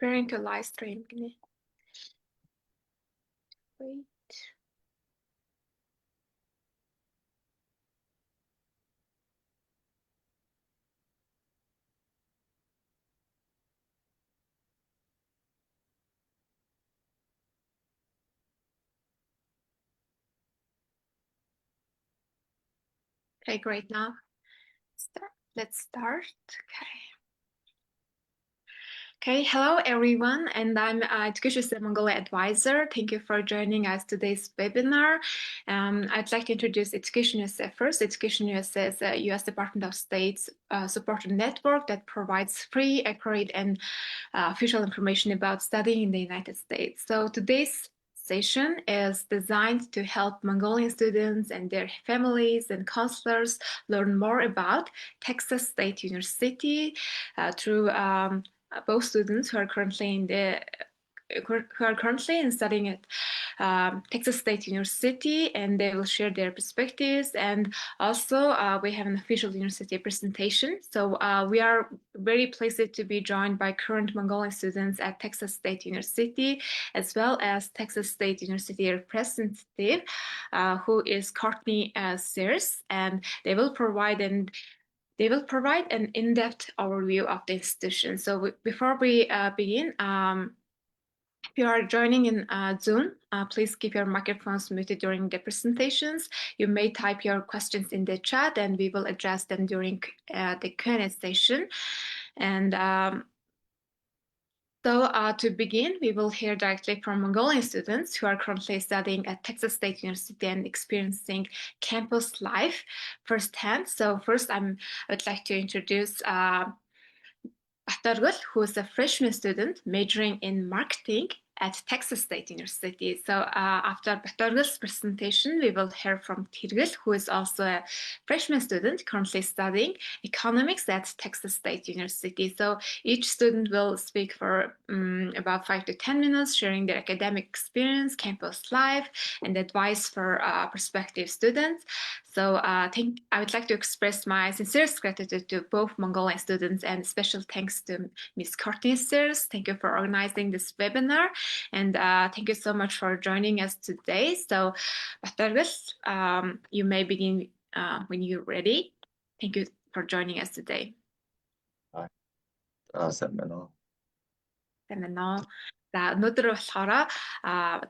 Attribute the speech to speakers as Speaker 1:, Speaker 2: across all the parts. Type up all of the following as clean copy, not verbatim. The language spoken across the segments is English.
Speaker 1: Preparing to live stream. Wait. Okay, great. Now let's start. Okay, hello everyone, and I'm Education System Mongolia advisor. Thank you for joining us today's webinar. I'd like to introduce Education USA first. Education USA is a U.S. Department of State's supported network that provides free, accurate, and official information about studying in the United States. So today's session is designed to help Mongolian students and their families and counselors learn more about Texas State University through both students who are currently studying at Texas State University, and they will share their perspectives. And also, we have an official university presentation. So we are very pleased to be joined by current Mongolian students at Texas State University, as well as Texas State University representative, who is Courtney Sears, and they will provide an in-depth overview of the institution. So before we begin, if you are joining in Zoom, please keep your microphones muted during the presentations. You may type your questions in the chat and we will address them during the Q&A session. And so to begin, we will hear directly from Mongolian students who are currently studying at Texas State University and experiencing campus life firsthand. So first, I would like to introduce Batargul, who is a freshman student majoring in marketing at Texas State University. So after Batargul's presentation, we will hear from Tirgul, who is also a freshman student currently studying economics at Texas State University. So each student will speak for about 5 to 10 minutes, sharing their academic experience, campus life, and advice for prospective students. So I would like to express my sincerest gratitude to both Mongolian students, and special thanks to Ms. Courtney Sears. Thank you for organizing this webinar, and thank you so much for joining us today. So Batargul, you may begin when you're ready. Thank you for joining us today. За өнөөдөр болохоор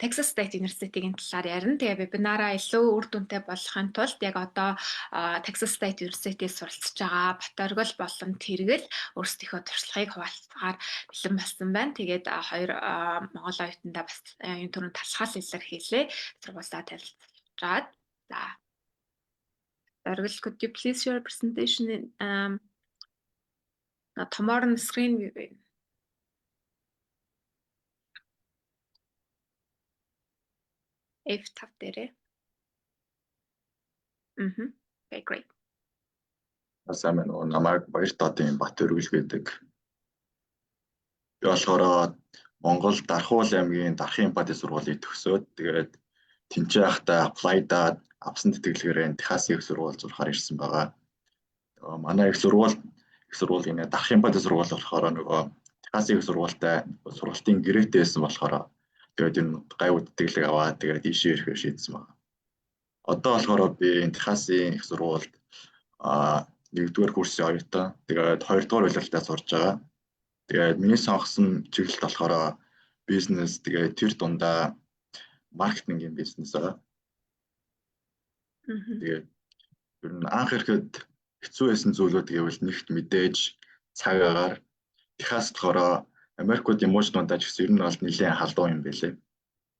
Speaker 1: Texas State University-ийн талаар ярина. Тэгээ вебинараа илүү үр дүнтэй болгохын тулд яг одоо Texas State University-с суралцж байгаа Batargul болон Tirgul өөрсдийнхөө туршлагыг хуваалцахаар бэлэн болсон байна. Тэгээд хоёр Монгол оюутандаа бас энэ түрүүнд талхаал илэрхийлээ. Сургуулаа танилцуулаад. За Batargul, could you please share your presentation tomorrow on the screen? F5 дээрээ. Okay, great.
Speaker 2: Сайн байна уу? Намайг Баяртаатын Батөргөл гэдэг. Би болохоор Монгол Дархуул аймгийн Дархан Эмпати сургуулийг төгсөөд тэгээд тэнцээ байхдаа apply-даад авсан тэтгэлгээрээ Техасын их сургууль зурхаар ирсэн байгаа. Манай их сургуулийн Дархан Эмпати сургууль болохоор нөгөө Техасын их сургуультай сургалтын гэрээтэй байсан болохоор тэгээд энэ гайвуу тэтгэлэг аваад тэгээд ийшээ ирэхээр шийдсэн байна. Одоо болохоор би энэ Техасын их сургуульд 1-р курсын оюутан. Тэгээд 2-р улиралтай сурж байгаа. Тэгээд миний сонгосон чиглэл болохоор бизнес. Тэгээд тэр дундаа маркетингийн бизнес аа. Тэгээд ер нь анх ирэхэд хэцүү байсан зүйлүүд гэвэл нэгт мэдээж цаг агаар Техаст болохоор Америкуудын мужнуудаа ч гэсэн ер нь бол нэлээд халдуу юм байлээ.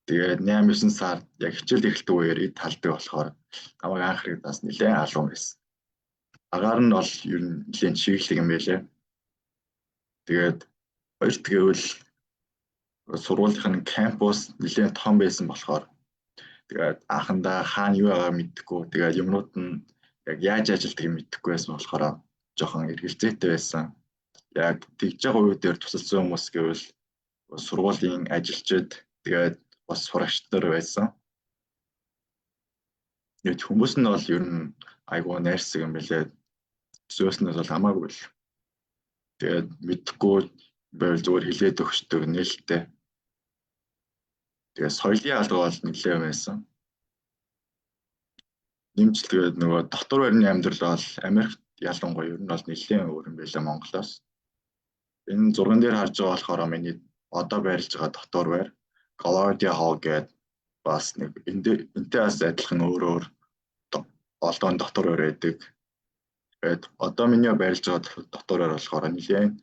Speaker 2: Тэгээд 8-9 сард яг хичээл эхэлдэг үеэр эд талдаг болохоор намайг анх ирэхэд бас нэлээд халуун байсан. Агаар нь бол ер нь нэлээд чиглэл юм байлээ. Тэгээд хоёрт гэвэл сургуулийн кампус нэлээд том байсан болохоор тэгээд анхандаа хаана юу байгааг мэдэхгүй, тэгээд юмнууд нь яг яаж ажилтгийг мэдэхгүй байсан болохоор жоохон эргэлзээтэй байсан. Яг тэгж байгаа үе дээр тусалсан хүмүүс гэвэл сургуулийн ажилчид тэгээд бас сурагч нар байсан. Тэгээд хүмүүс нь бол ер нь айгүй найрсаг юм билээ. Зөвснөөс бол хамаагүй л. Тэгээд мэдхгүй байвал зүгээр хилээд өгчдөг нээлттэй. Тэгээ соёлын алга бол нэлээд байсан. Нэмжлэгээд нөгөө дотор байрны амьдрал бол Америкт ялангуяа ер нь бол нэлээд өөр юм байлаа Монголоос. Энэ зурган дээр харж байгаа болохоор миний одоо байрлаж байгаа дотор байр Gladia Hall гэдэг бас нэг энтэй бас адилхан өөр олдон дотор байр байдаг. Тэгээд одоо миний байрлаж байгаа дотор байр болохоор нэлээд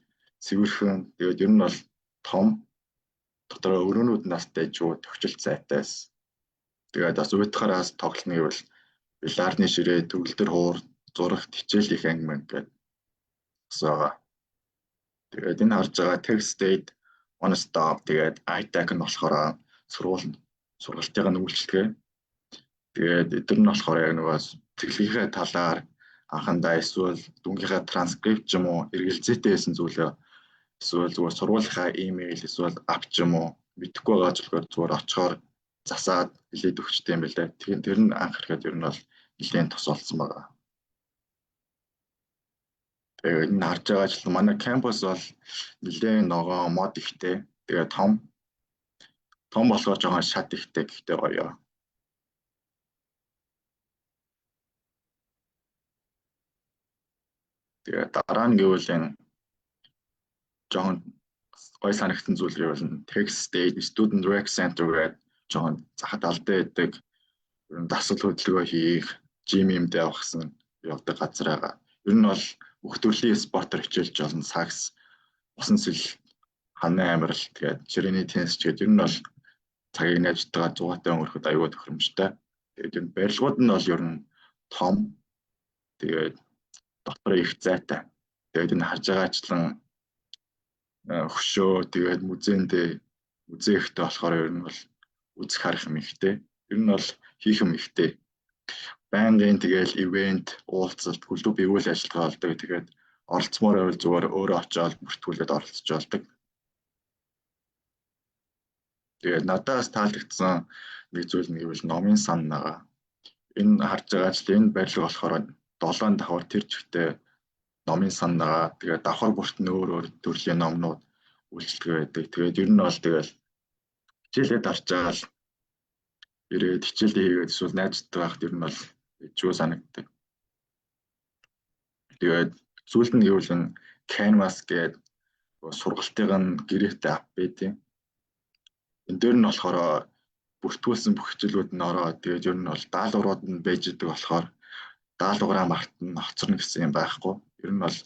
Speaker 2: цэвэрхэн. Тэгээд ер нь бол том дотор өрөөнүүд настай жуу төвчл зайтайс. Тэгээд бас уйтахараас тоглоно гэвэл билаарны ширээ, төгөлдөр хуур, зурагт хичээл их ангим гэдэг байгаа. Тэгээд энэ харж байгаа Tech State One Stop тэгээд ITAC нь болохоор сургалтын үйлчлэгээ. Тэгээд эдгээр нь болохоор яг нөгөө цэглэгийн талаар анхандаа эсвэл дүнгийнхаа транскрипт ч юм уу эргэлзээтэй байсан зүйлээ эсвэл зүгээр сургуулийнхаа имэйл эсвэл ап ч юм уу мэдэхгүй байгаа зүйлээр зүгээр очихоор засаад хэлээд өгчтэй юм байна. Тэр нь анх ихэд ер нь бол нэлээд тос олсон байгаа. Тэгээд энэ харж байгаа жил манай кампус бол нэлээд ногоон мод ихтэй. Тэгээд том болохоор жоохон шат ихтэй гэхдээ гоё. Тэгээд дараа нь гэвэл жоохон гой санагдсан зүйл гэвэл Tech State Student Rec Center гэдэг жоохон захад алдай байдаг. Ер нь дасгал хөдөлгөөн хийх, жим юмдээ авахсан явдаг газар байгаа. Ер нь бол бүх төрлийн спортоор хичээлж болно. Сакс, усан сэл, ханаа амрал, тэгээд ширээний теннис ч гэдэг ер нь бол цагийг найж байгаа 100-тай өнгөрөхөд аюул тохиромжтой. Тэгээд ер нь барилгууд нь бол ер нь том. Тэгээд дотор их зайтай. Тэгээд энэ харж байгаачлан хөшөө тэгээд музей ихтэй болохоор ер нь бол үзэх харах юм ихтэй. Ер нь бол хийх юм ихтэй. Байнгын тэгэл ивент, уулзалт, клуб ивүүл ажиллагаа болдог. Тэгээд оролцмоор байвал зүгээр өөрөө очиод бүртгүүлээд оролцож болдог. Тэгээд надаас таалагдсан нэг зүйл нь гэвэл номын сан байгаа. Энэ харж байгаа ч энэ барилга болохоор 7 давхар тэр чигтээ номын сан байгаа. Тэгээд давхар бүрт нь өөр төрлийн номнууд үйлчлэгээ байдаг. Тэгээд ер нь бол тэгэл хичээлээ дарж байгаа л ирээд хичээлээ хийгээд эсвэл найзтай байхад ер нь бол чуу санагддаг. Тэгээд зүйлд нь гэвэл Canvas гэдэг сургалтын гэрээтэй ап байдیں۔ Энэ дээр нь болохоор бүртгүүлсэн бүх хичээлүүд нь ороод тэгээд ер нь бол даалгаврууд нь байж идэг болохоор даалгавраа мартан хоцорно гэсэн юм байхгүй. Ер нь бол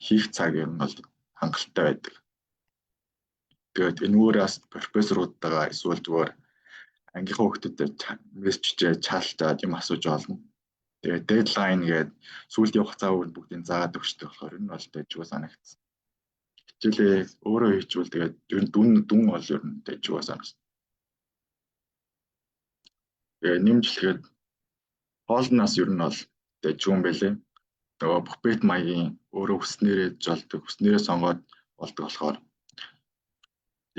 Speaker 2: хийх цаг ер нь бол хангалттай байдаг. Тэгээд энэ өөрөөс профессоруудтайгаа эсвэл зүгээр ангийнхаа хүүхдүүдэд мессежээр чаалтаад юм асууж олно. Тэгээд дедлайн гэдэг сүүлийн хугацаанд бүгдийг заагаад өгчтэй болохоор ер нь бол дэжгүй санагдсан. Хичээлээ өөрөө хийчихвэл тэгээд ер нь дүн бол ер нь дэжгүй санагдсан. Тэгээд нэмжлэхэд хоолноос ер нь бол дэжгүй юм байлээ. Нөгөө буфет маягийн өөрөө хүснээрээ жолдог, хүснээрээ сонгоод болдог болохоор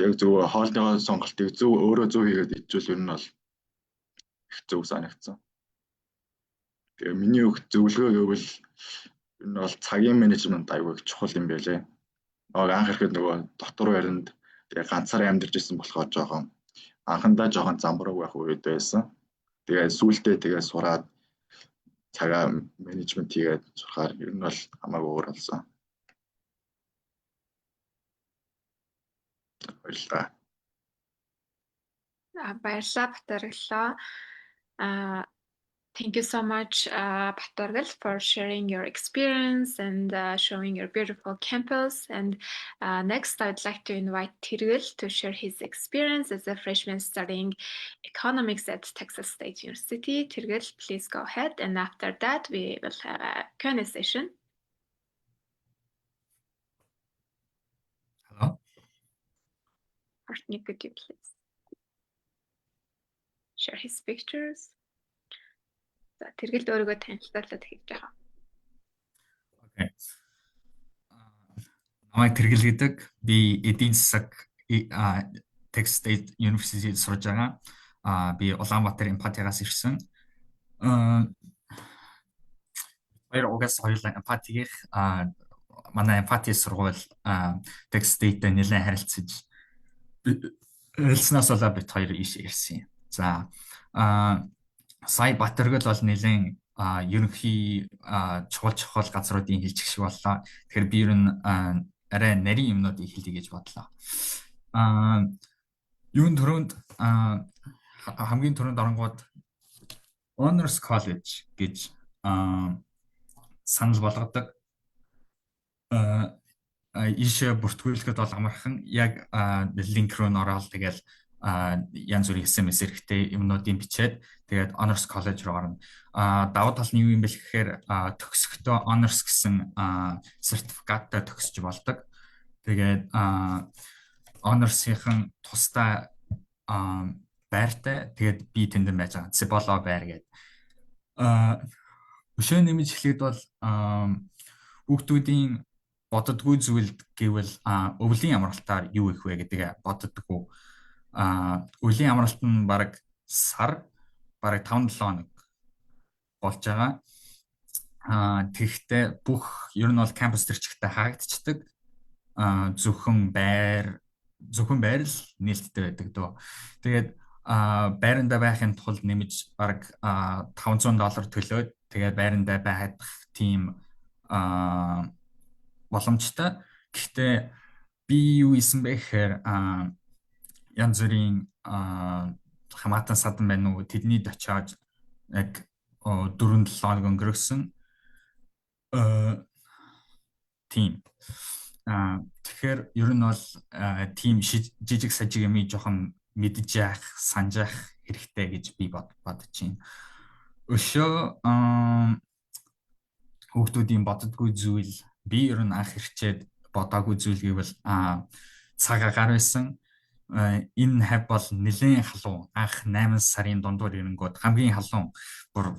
Speaker 2: яг зөв хоолныхоо сонголтыг өөрөө зөв хийгээд ичвэл ер нь бол их зөв санагдсан. Тэгээ миний зөвлөгөө гэвэл ер нь бол цагийн менежмент аягүй чухал юм байлээ. Анх ихэд нөгөө дотор байранд тэгээ ганцаараа амьдарч ирсэн болохоор жоохон анхандаа жоохон замбраг байх үед байсан. Тэгээ сүүлдээ тэгээ сураад цагаа менежмент хийгээд сурахаар ер нь бол хамаагүй өөр болсон. Баярлалаа.
Speaker 1: Баярлалаа Батаргалаа. Thank you so much, Batargal, for sharing your experience and showing your beautiful campus. And next, I'd like to invite Tirgil to share his experience as a freshman studying economics at Texas State University. Tirgil, please go ahead. And after that, we will have a Q&A session.
Speaker 3: Hello.
Speaker 1: Partner, could you please share his pictures? Тэргэлд өөрийгөө танилцуулаад хэлж байгаа.
Speaker 3: Окей. Намайг Тэргэл гэдэг. Би эдийн засаг Texas State University-д сурж байгаа. Би Улаанбаатар Эмпатигаас ирсэн. Хоёр угаас хоёулаа Эмпатигийн манай Empathy сургууль Texas State-тэй нэлээд харилцаж хэлснээс болоод бид хоёр ирсэн юм. За сая Батөргөл бол нэлээд ерөнхий чухал газруудын хэлжих шиг боллоо. Тэгэхээр би ер нь арай нарийн юмнуудыг хэлье гэж бодлоо. Юун төрөнд хамгийн түрүүнд оронгууд Honors College гэж санал болгодог. Ийшээ бүртгүүлэхэд бол амархан яг линк руу н ороод тэгэл янз бүрийн SMS хэрэгтэй юмнуудын бичээд тэгээд Honors College руу орно. Давуу тал нь юу юм бэ гэхээр төгсөхдөө Honors гэсэн сертификаттай төгсөж болдог. Тэгээд Honors-ийн тусдаа байртай. Тэгээд би тэнд байж байгаа. Циболо байр гэдэг. Өшөө нэмж хэлэхэд бол хүүхдүүдийн боддоггүй зүйл гэвэл өвлийн амралтаар юу их вэ гэдэг боддоггүй. Өвлийн амралт нь бараг сар, бараг 5-7 хоног болж байгаа. Тэгэхдээ бүх ер нь бол кампус төрчихтэй хаагдчихдаг. Зөвхөн байр л нээлттэй байдаг дөө. Тэгээд байранда байхын тулд нэмж бараг $500 төлөөд тэгээд байранда байх тийм боломжтой. Гэхдээ би юу хийсэн бэ гэхээр янз бүрийн хамаатан садан байна уу тэдний очиод яг 4-7 хоног өнгөрөөсөн тийм. Тэгэхээр ер нь бол тийм жижиг сажиг юм жоохон мэдж яах, санаж яах хэрэгтэй гэж би бодож байна. Өшөө хүүхдүүдийн боддоггүй зүйл би ер нь анх ирчээд бодоогүй зүйл гэвэл цаг агаар байсан. Энэ хав бол нэлээд халуун. Анх 8 сарын дундуур ирэнгүүт хамгийн халуун бүр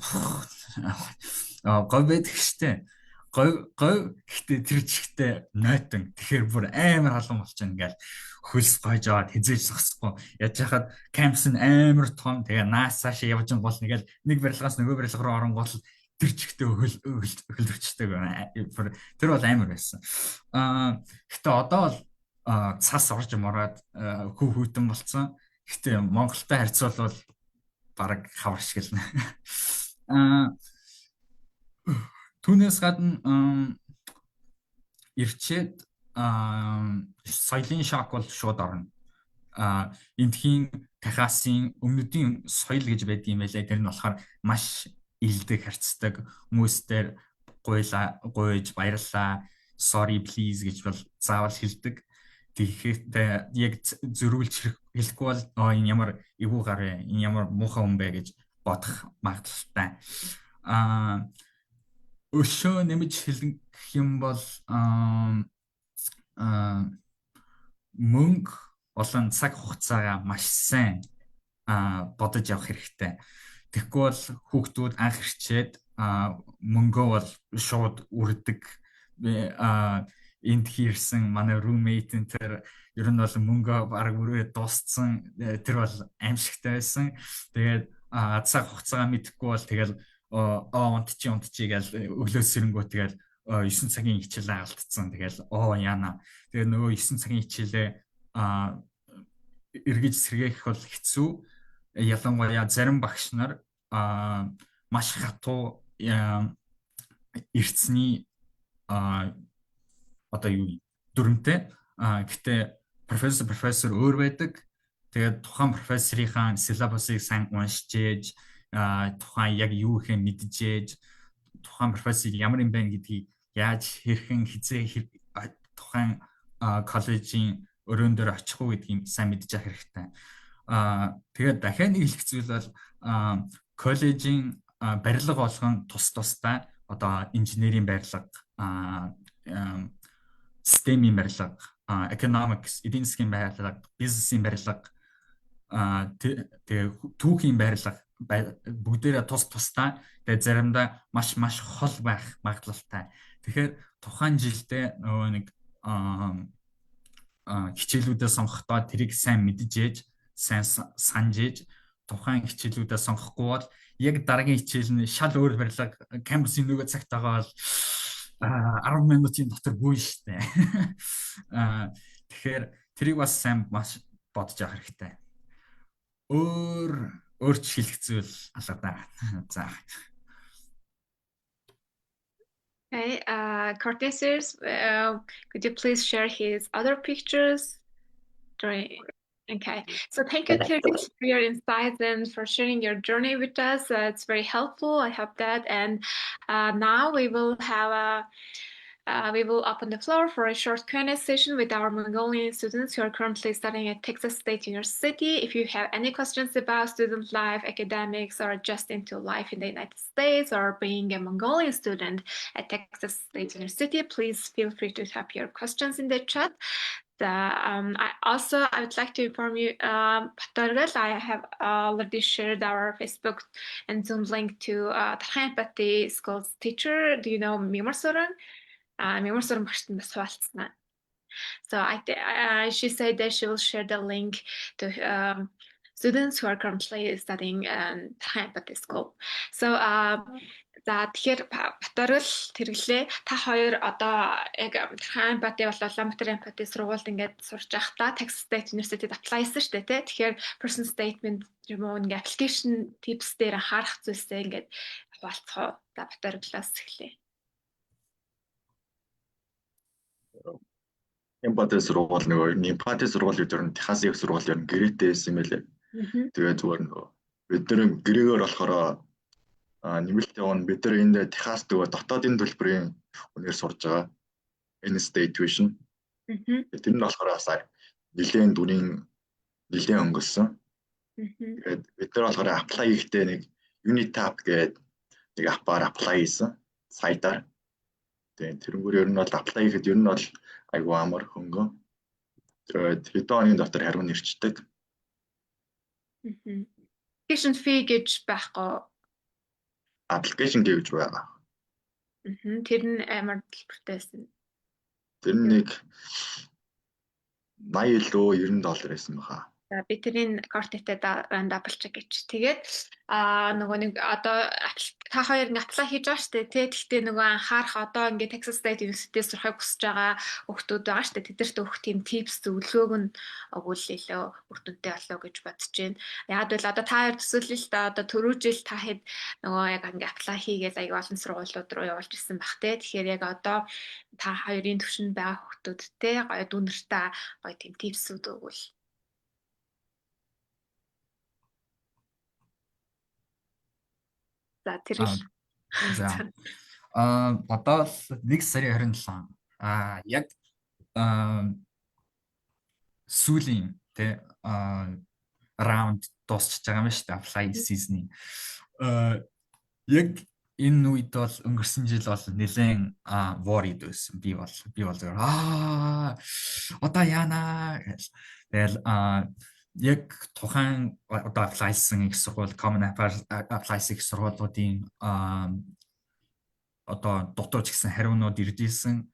Speaker 3: говь байдаг штэ. Говь гэхдээ тэр чихтэй нойтон. Тэгэхээр бүр амар халуун болчихно ингээл хөлс гойж аваад хизээж зогсохгүй. Яаж яхад кампус нь амар том. Тэгээ наасааш явж гол нэгэл нэг барилгаас нөгөө барилга руу оронгууд тэр чихтэй хөлөвчтэй байна. Тэр бол амар байсан. Гэтэ одоо бол цас орж мороод хүүтэн болцсон. Гэтэ Монголтой харьцуулбал бараг хавар шиг л. Түүнээс гадна ирчээд соёлын шок бол шууд орно. Эндхийн Техасын өмнөдийн соёл гэж байдаг юм байлаа. Тэр нь болохоор маш илдэг харьцдаг хүмүүстээр гуйж баярлаа, sorry please гэж бол заавал хэлдэг. Тэгэхээр яг зөрүүлж хэлэхгүй бол энэ ямар эвгүй гар вэ? Энэ ямар муухай хүн бэ гэж бодох магадaltaй. Өшөө нэмж хэлэх юм бол мөнгө болон цаг хугацаагаа маш сайн бодож явах хэрэгтэй. Тэгэхгүй бол хүүхдүүд анх ирчээд мөнгөө бол шууд үрдэг. Энд хийрсэн манай roommate энэ ер нь бол мөнгөө бараг өрөө дууссан. Тэр бол аимшигтай байсан. Тэгээд цаг хугацаагаа мэдэхгүй бол тэгэл унтчи гэж өглөөс сэрэнгүү тэгэл 9 цагийн хичээлээ алдсан. Тэгэл яана. Тэгээ нөгөө 9 цагийн хичээлээ эргэж сэргээх бол хэцүү. Ялангуяа зарим багш нар маш хатуу эртсний одоо юу дүрмтэй. Гэтэ профессор өөр байдаг. Тэгээд тухайн профессорынхаа силабусыг сайн уншиж тухайн яг юу ихэ мэджээж тухайн профессор ямар юм бэ гэдгийг яаж хэрхэн хизээ тухайн коллежийн өрөөн дээр очих уу гэдгийг сайн мэдж авах хэрэгтэй. Тэгээд дахиад нэг хэлэх зүйл бол коллежийн барилга болгон тусдаа одоо инженерийн барилга, системийн барилга, economics, эдийн засгийн барилга, бизнесийн барилга, тэгээ түүхийн барилга бүгдээрээ тусдаа тэгээ заримдаа маш хол байх магадлалтай. Тэгэхээр тухайн жилдээ нөгөө нэг хичээлүүдээ сонгохдоо тэрийг сайн мэдж ээж, сайн санаж ээж, тухайн хичээлүүдээ сонгохгүй бол яг дараагийн хичээл нь шал өөр барилга кампусын нөгөө цагт байгаа бол 10 минутын дотор бүү штэ. Тэгэхээр тэрийг бас сайн маш бодож авах хэрэгтэй. Өөр хэлэх зүйл алга даа. За.
Speaker 1: Okay, Cortesius, could you please share his other pictures during? Okay, so thank you, Kyrgyz, for your insights and for sharing your journey with us. It's very helpful. I hope that. And now we will open the floor for a short Q&A session with our Mongolian students who are currently studying at Texas State University. If you have any questions about student life, academics, or just into life in the United States, or being a Mongolian student at Texas State University, please feel free to type your questions in the chat. I would like to inform you, Batorgal, I have already shared our Facebook and Zoom link to Tarхан Empathy School's teacher. Do you know Mimar Soran? Мемор сурам багштай бас хуваалцсан. So she said that she will share the link to students who are currently studying Tarхан Empathy School. So за тэгэхээр Баторгал тэрглээ та хоёр одоо яг Tarхан Empathy болоо Улаанбаатар Empathy сургуульд ингээд сурч байхдаа Texas State University-д apply хийсэн шүү дээ тий. Тэгэхээр person statement юм уу ингээд application tips дээр анхаарах зүйлсээ ингээд хуваалцах. За Баторгалаас эхлэе.
Speaker 2: Эмпати сургууль нөгөө эмпати сургууль гэдэг нь Техасын сургууль ер нь гэрээтэй байсан юм байлээ. Тэгээ зүгээр нөгөө бид нар гэрээгээр болохоор нэмэлт явна бид нар энд Техас нөгөө дотоодын төлбөрийн үнээр сурж байгаа. In-state tuition. Тэр нь болохоор бас нэлээд дүрийн нэлээд өнгөрсөн. Тэгээд бид нар болохоор apply хийхдээ нэг Unitap гэдэг нэг апаар apply хийсэн сайтаар. Тэгээд тэрнгүүр ер нь бол apply хийхэд ер нь бол айгу амар хөнгөн. Тэгээд хэдэн хоногийн дотор хариу нэрчдэг.
Speaker 1: Application fee гэж байхгүй.
Speaker 2: Application fee гэж байгаа.
Speaker 1: Тэр нь амар төлбөртэйсэн.
Speaker 2: Тэр нь нэг $80 $90 байсан баха.
Speaker 1: За би тэрийн кортетэй дабл чек гэж. Тэгээд нөгөө нэг одоо та хоёр ингээ apply хийж байгаа шүү дээ тий. Гэхдээ нөгөө анхаарах одоо ингээ Texas State University сурахыг хүсэж байгаа хүүхдүүд байгаа шүү дээ. Тэдэрт өгөх тийм tips зөвлөгөөг нь өгүүлээ лөө бүртэнтэй болоо гэж бодож байна. Яг л одоо та хоёр төсөөлөл л да одоо түрүү жил та хэд нөгөө яг ингээ apply хийгээл аяг олон сургуулиуд руу явуулж ирсэн бах тий. Тэгэхээр яг одоо та хоёрын төвшөнд байгаа хүүхдүүдтэй гоё дүнэртэй гоё тийм tipsүүд өгвөл. За тэр л.
Speaker 3: За. Одоо 1 сарын 27 яг сүүлийн тэ раунд дуусч байгаа юм шүү дээ apply season-ийн. Яг энэ үед бол өнгөрсөн жил бол нэлээд worried байсан. Би бол зөв одоо яана гэж. Тэгэл яг тухайн одоо apply-сан их сургууль common apply-сан их сургуулиудын одоо дутууч гэсэн хариунууд ирж исэн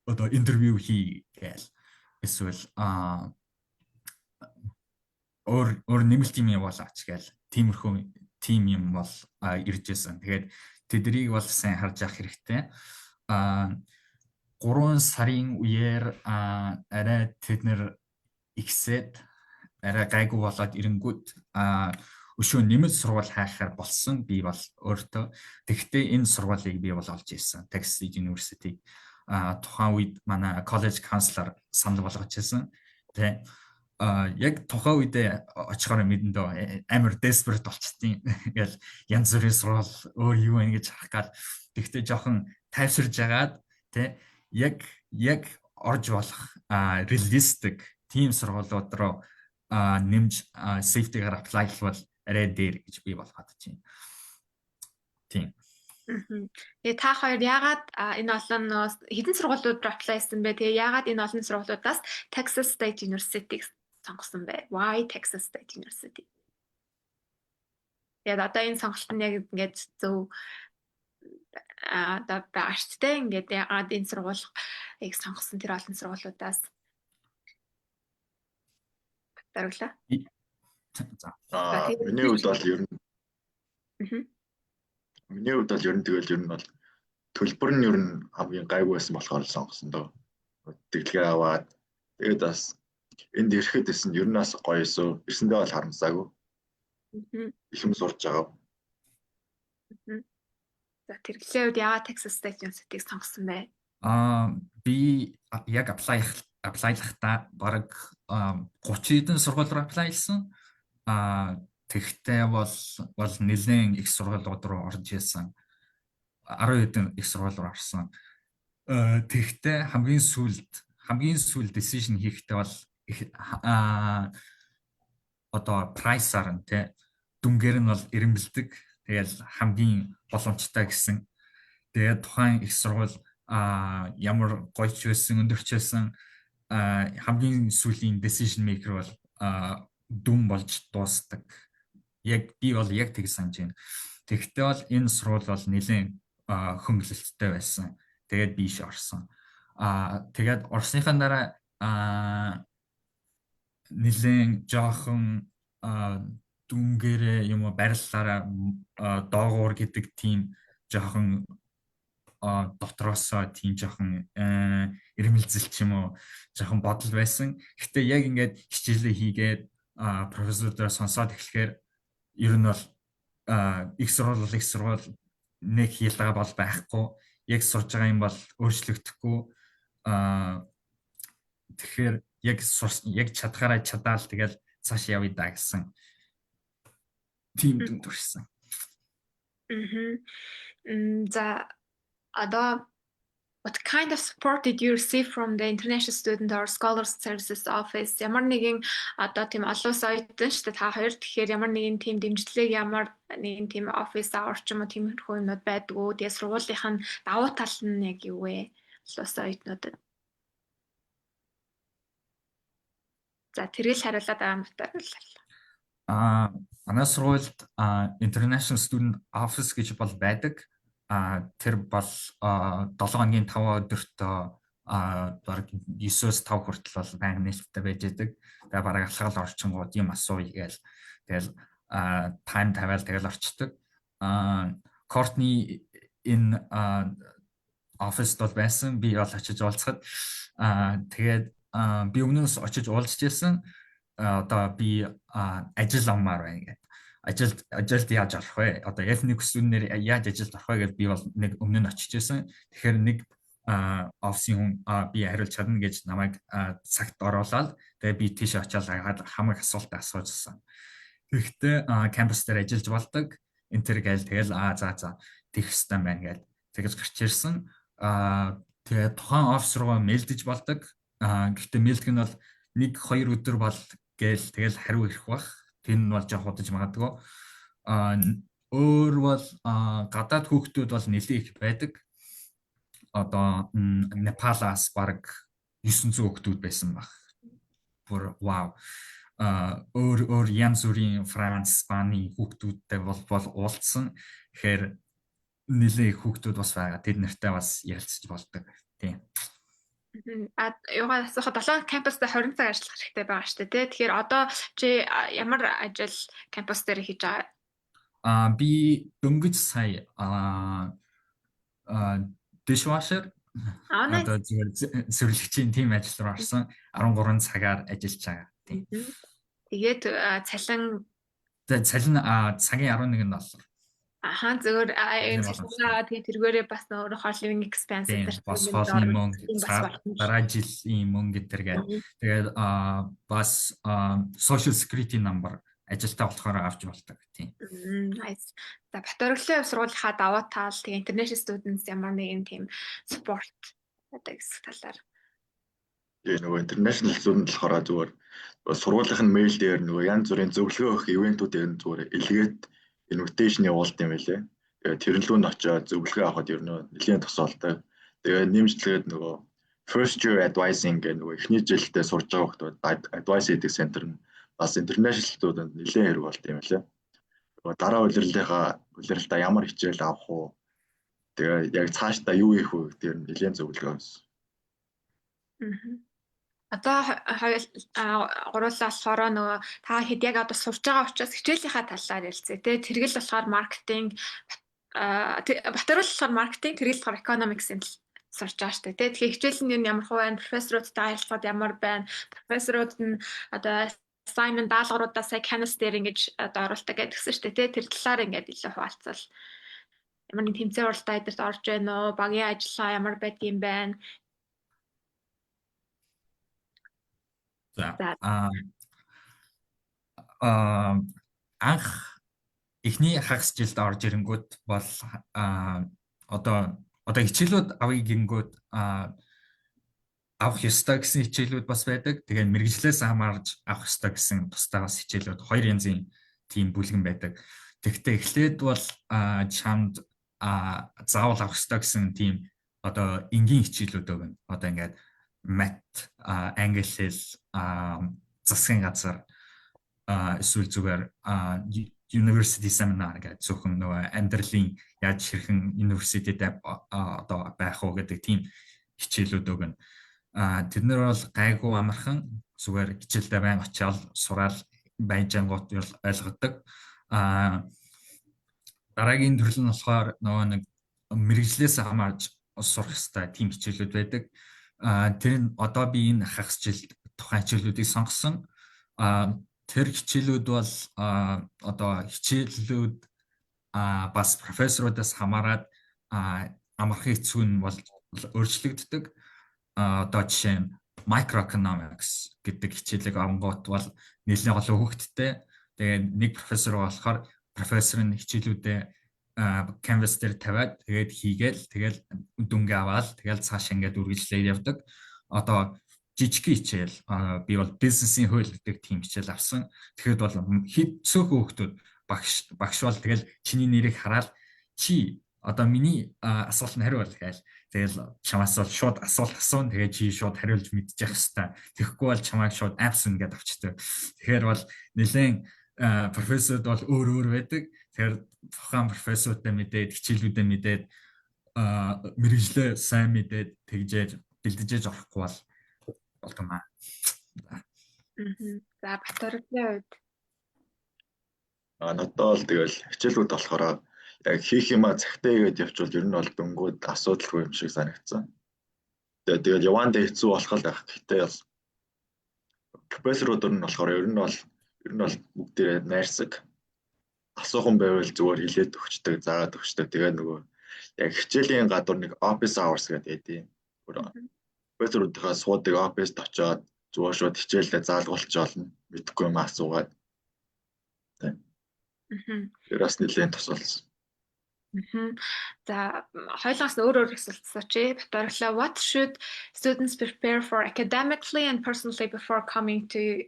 Speaker 3: одоо интервью хийгээл эсвэл өөр нэмэлт юм явуулаач гээл тиймэрхүү тим юм бол ирж исэн. Тэгээд тэднийг бол сайн харж авах хэрэгтэй. 3 сарын үеэр арай тэд нэр ихсээд арай гайгүй болоод ирэнгүүт өшөө нэмэлт сургууль хайхаар болсон би бол өөртөө. Тэгэхдээ энэ сургуулийг би бол олж ирсэн. Texas State University. Тухайн үед манай college counselor санал болгож ирсэн. Тэ яг тухайн үедээ очихоор мэдэндөө амар desperate болчтیں۔ Ингээл янз бүрийн сургууль өөр юу вэ гэж харах гал. Тэгэхдээ жоохон тайвширж агаад тэ яг орж болох realistic team сургуулиуд руу нэмж safety-гаар apply хийвэл арай дээр гэж би бол бодож байна. Тийм.
Speaker 1: Тэгээ та хоёр яагаад энэ олон хэдэн сургуулиуд руу apply хийсэн бэ? Тэгээ яагаад энэ олон сургуулиудаас Texas State University сонгосон бэ? Why Texas State University? Яг одоо энэ сонголт нь яг ингээд зөв одоо бааштай ингээд яагаад энэ сургуулийг сонгосон тэр олон сургуулиудаас даруулаа.
Speaker 2: За. Миний хувьд бол ер нь тэгэл ер нь бол төлбөр нь ер нь хамгийн гайгүй байсан болохоор л сонгосон доо. Тэтгэлгээ аваад тэгээд бас энд ирэхэд гэсэн ер нь бас гоё эсөө ирсэндээ бол харамсаагүй. Их юм сурч байгаа.
Speaker 1: За тэрглээ үед яагаад Texas State University-г сонгосон бэ?
Speaker 3: Би яг апплайлахдаа баг 30 хэдэн сургууль руу апплайлсан. Тэгтээ бол нэлээд их сургуулиуд руу орж ирсэн. 10 хэдэн их сургууль руу орсон. Тэгтээ хамгийн сүүлд decision хийхдээ бол одоо price-аар нь дүнгээр нь бол эренбэлдэг. Тэгэл хамгийн боломжтой гэсэн. Тэгээд тухайн их сургууль ямар гоёч байсан, өндөрч байсан хамгийн сүүлийн decision maker бол дүн болж дуустдаг. Яг би бол яг тэг санаж байна. Тэгтээ бол энэ сургууль бол нэлээд хөнгөлөлттэй байсан. Тэгээд би ийш орсон. Тэгээд орсныхаа дараа нэлээд жоохон дүнгээрээ юм уу бариллаараа доогуур гэдэг тийм жоохон дотроосоо тийм жоохон ирмэлзэл ч юм уу жоохон бодол байсан. Гэхдээ яг ингээд хичээлээ хийгээд профессорудаа сонсоод эхлэхээр ер нь бол их сургууль нэг хийлгээ бол байхгүй. Яг сурж байгаа юм бол өөрчлөгдөхгүй. Тэгэхээр яг чадхаараа чадаал тэгэл цааш явъя да гэсэн тийм дүнд хүрсэн.
Speaker 1: За одоо what kind of support did you receive from the International Student or Scholars Services Office? Ямар нэгэн одоо тийм олон улсын оюутан шүү дээ та хоёр. Тэгэхээр ямар нэгэн тийм дэмжлэг ямар нэгэн тийм оффисаа орчим уу тиймэрхүү юмнууд байдгүй. Тэгээ сургуулийнх нь давуу тал нь яг юу вэ? Олон улсын оюутнуудад. За тэргээл хариулаад байгаа юм байна.
Speaker 3: Манай сургуульд International Student Office гэж бол байдаг. Тэр бол 7 хоногийн 5 өдөрт бараг 9-5 хүртэл бол байнга нээлттэй байж байдаг. Тэгээ бараг алхаал орчингууд юм асууя гээл. Тэгэл тайм тавиал тэгэл орчдөг. Courtney энэ оффист бол байсан. Би бол очиж уулзахад тэгээд би өмнөөс очиж уулзж байсан. Одоо би ажил аммаар байна гэдэг. Ажилд яаж орох вэ? Одоо ethnic student-ээр яаж ажилд орох вэ гэж би бол нэг өмнө нь очиж байсан. Тэгэхээр нэг офисын хүн би хариулж чадна гэж намайг цагт оруулаад тэгээ би тийш очиад хамаг асуултаа асуужсан. Тэгэхдээ кампус дээр ажиллаж болдог. Энтер гээл тэгэл за тэгэх хэвээр байна гээл. Тэгэж гарч ирсэн. Тэгээ тухайн офис руу мэйлдэж болдог. Гэхдээ мэйлдэг нь бол 1-2 өдөр бол гээл тэгэл хариу ирэх бах. Тэр нь бол жоох удаж магадгүй. Өөр бол гадаад хүүхдүүд бол нэлээд их байдаг. Одоо Непалаас бараг 900 хүүхдүүд байсан баг. Бүр вау. Өөр янз бүрийн Франц, Испани хүүхдүүдтэй бол уулзсан. Тэгэхээр нэлээд хүүхдүүд бас байгаа. Тэд нартай бас ярилцж болдог. Тийм.
Speaker 1: Юугаар асуухад 7 кампустай 20 цаг ажиллах хэрэгтэй байгаа шүү дээ. Тэгэхээр одоо чи ямар ажил кампус дээр хийж байгаа?
Speaker 3: Би дөнгөж сая dishwasher одоо зөвлөгчийн тим ажил руу орсон. 13 цагаар ажиллаж байгаа. Тийм.
Speaker 1: Тэгээд цалин
Speaker 3: цагийн $11.
Speaker 1: Зүгээр энэ цалингаа тэгээд тэргээрээ бас өөрөө living expense дээр
Speaker 3: бас хоолны мөнгө, дараа жилийн мөнгө гэдэргээд тэгээд бас social security number ажилтаа болохоор авч болдог тийм.
Speaker 1: Nice. За Батөрөглөө сургуулийнхаа даваа тал тэгээд international students ямар нэгэн тийм support гэдэг талаар.
Speaker 2: Нөгөө international student болохоор зүгээр сургуулийн мэйл дээр нөгөө янз бүрийн зөвлөгөө өгөх ивентүүдээр зүгээр илгээд invitation явуулт юм байлээ. Тэгээд тэрнлүүнд очиод зөвлөгөө авахд ер нь нэлийн тосолдог. Тэгээд нэмжлэгээд нөгөө first year advising гэх нөгөө эхний жилдээ сурж байгаа хүмүүс advice хийдэг центр нь бас international student нэлийн хэрэг болт юм байлээ. Тэгээд дараа улирлалтаа ямар хичээл авах уу? Тэгээд яг цаашдаа юу хийх вэ гэдэг нь нэлийн зөвлөгөө өгсөн.
Speaker 1: Одоо гурлаа болохоор нөгөө та хэд яг одоо сурж байгаа учраас хичээлийнхаа талаар ярилцъя те. Тэргэл болохоор маркетинг Батар болохоор маркетинг, тэрэл болохоор economics-ийн сурч байгаа шүү дээ. Тэгэхээр хичээл нь ямар хувь байна, профессоруудтай харилцаад ямар байна, профессорууд нь одоо assignment даалгавруудаа сая canvas дээр ингэж одоо оруулдаг гэдгсэн шүү дээ. Тэр талаар ингээд илүү хуваалцвал ямар нэг тэмцээн уралдаан эдэрт орж байна уу, багийн ажиллагаа ямар байдгийм байна.
Speaker 3: За.
Speaker 1: За.
Speaker 3: Анх эхний хагас жилд орж ирэнгүүт бол одоо хичээлүүд авъя гингүүд авах ёстой гэсэн хичээлүүд бас байдаг. Тэгээд мэргэжлээс хамаарж авах ёстой гэсэн тусдаа бас хичээлүүд хоёр янзын тийм бүлгэн байдаг. Тэгэхдээ эхлээд бол чамд заавал авах ёстой гэсэн тийм одоо энгийн хичээлүүд өгнө. Одоо ингээд мат, англи хэл, засгийн газар эсвэл зүгээр university seminar гэдэг зөвхөн нөгөө амьдралын яаж хэрхэн университетээ одоо байх уу гэдэг тийм хичээлүүд өгнө. Тэднэр бол гайгүй амархан зүгээр хичээлдээ байн очиад сураал байжангууд ойлгодог. Дараагийн төрөл нь болохоор нөгөө нэг мэргэжлээс хамаарж сурах хэрэгтэй тийм хичээлүүд байдаг. Тэр нь одоо би энэ хагас жилд тухайн хичээлүүдийг сонгосон. Тэр хичээлүүд бол одоо хичээлүүд бас профессорудаас хамаарат амархан хэцүү нь бол өөрчлөгддөг. Одоо жишээ нь microeconomics гэдэг хичээлийг оронгууд бол нэлээд олон хүүхэдтэй. Тэгээд нэг профессор болохоор профессор нь хичээлүүдээ canvas дээр тавиад тэгээд хийгээл тэгэл дүнгээ аваад тэгэл цааш ингээд үргэлжлээд явдаг. Одоо жижиг хичээл би бол бизнесийн хууль гэдэг тийм хичээл авсан. Тэгэхэд бол хэд цөөхөн хүүхдүүд багш бол тэгэл чиний нэрийг хараад чи одоо миний асуулт нь хариу бол гээл. Тэгэл чамаас бол шууд асуулт асуун тэгээ чи шууд хариулж мэдчих хэвээр. Тэгэхгүй бол чамайг шууд абсент гэдээ авчдаг. Тэгэхээр бол нэлээд профессорд бол өөр байдаг. Тэгэхээр тухайн профессортай мэдээд хичээлүүдэд мэдээд мэргэжлээ сайн мэдээд тэгжээж бэлдэж орохгүй бол болтомаа.
Speaker 1: За Батөрөгийн үед
Speaker 2: надад бол тэгэл хичээлүүд болохоор яг хийх юмаа цагтаа игээд явчвал ер нь бол дөнгөд асуудалгүй юм шиг санагдсан. Тэгээд явандаа хэцүү болох л байх. Гэхдээ бол профессорууд нь болохоор ер нь бол бүгдээ найрсаг. Асуухан байвал зүгээр хэлээд өгчдөг, заагаад өгчдөг. Тэгээд нөгөө яг хичээлийн гадуур нэг office hours гэдэг байдیں۔ Профессоруудынхаа суудаг office-д очиод зүгээр шууд хичээлдээ заалгуулж олно. Мэдхгүй юм асуугаад. Тэр бас нэлээд тусалсан.
Speaker 1: За хоёулаас өөр асуултсаа чи Батөрглөө what should students prepare for academically and personally before coming to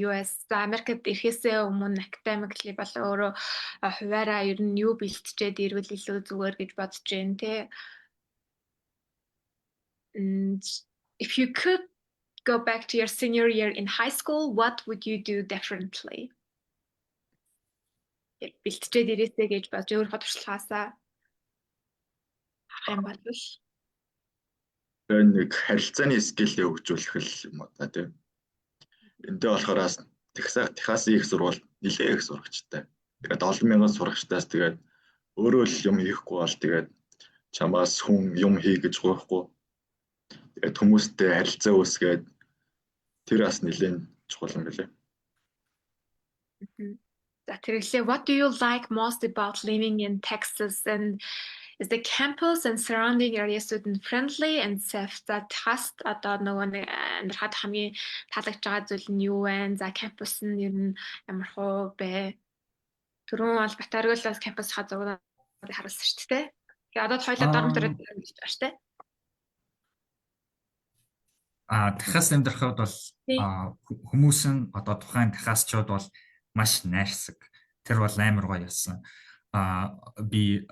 Speaker 1: US? За Америкт ирэхээсээ өмнө academically бол өөрөө хуваараа ер нь юу бэлтжээд ирвэл илүү зүгээр гэж бодож байна те. And if you could go back to your senior year in high school, what would you do differently? Бэлтжээд ирээсэй гэж бодож өөр туршлагаасаа юм бол
Speaker 2: нэг харилцааны скиллээ хөгжүүлэх юм уу та тийм. Эндээ болохоорс Техасын их сургууль нэлээд их сурагчтай. Тэгээд 7,000 сурагчтаас тэгээд өөрөө л юм хийхгүй бол тэгээд чамаас хүн юм хий гэж гоохгүй. Тэгээд хүмүүстэй харилцаа үүсгээд тэр бас нэлээд чухал юм билээ.
Speaker 1: What do you like most about living in Texas, and is the campus and surrounding area student friendly and safe? За Texas одоо нөгөө амьдрахад хамгийн таалагдж байгаа зүйл нь юу вэ? За campus нь ер нь ямар хөө бэ? Түрүүн бол Батөргөлөөс campus хазуугаар харуулсан шүү дээ. Тэгээ одоо хоёулаа дормтороо гэж байна шүү дээ.
Speaker 3: Техас амьдрахад бол хүмүүс нь одоо тухайн техасчууд бол маш найрсаг. Тэр бол амар гоё болсон. Би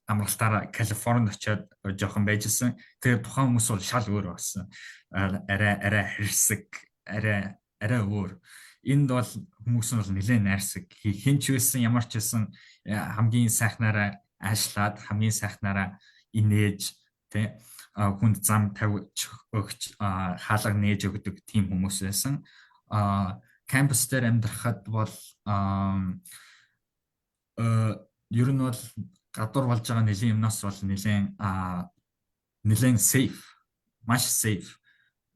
Speaker 3: амралтаараа Калифорнид очиод жоохон байжсэн. Тэр тухайн хүмүүс бол шал өөр болсон. Арай хэрсэг, арай өөр. Энд бол хүмүүс нь бол нэлээд найрсаг. Хинч байсан ямар ч байсан хамгийн сайхнаараа аашлаад, хамгийн сайхнаараа инээж тэ хүнд зам тавьж өгч хаалга нээж өгдөг тийм хүмүүс байсан. Кампус дээр амьдрахад бол ер нь бол гадуур болж байгаа нэлийн юмнаас бол нэлээд safe, маш safe.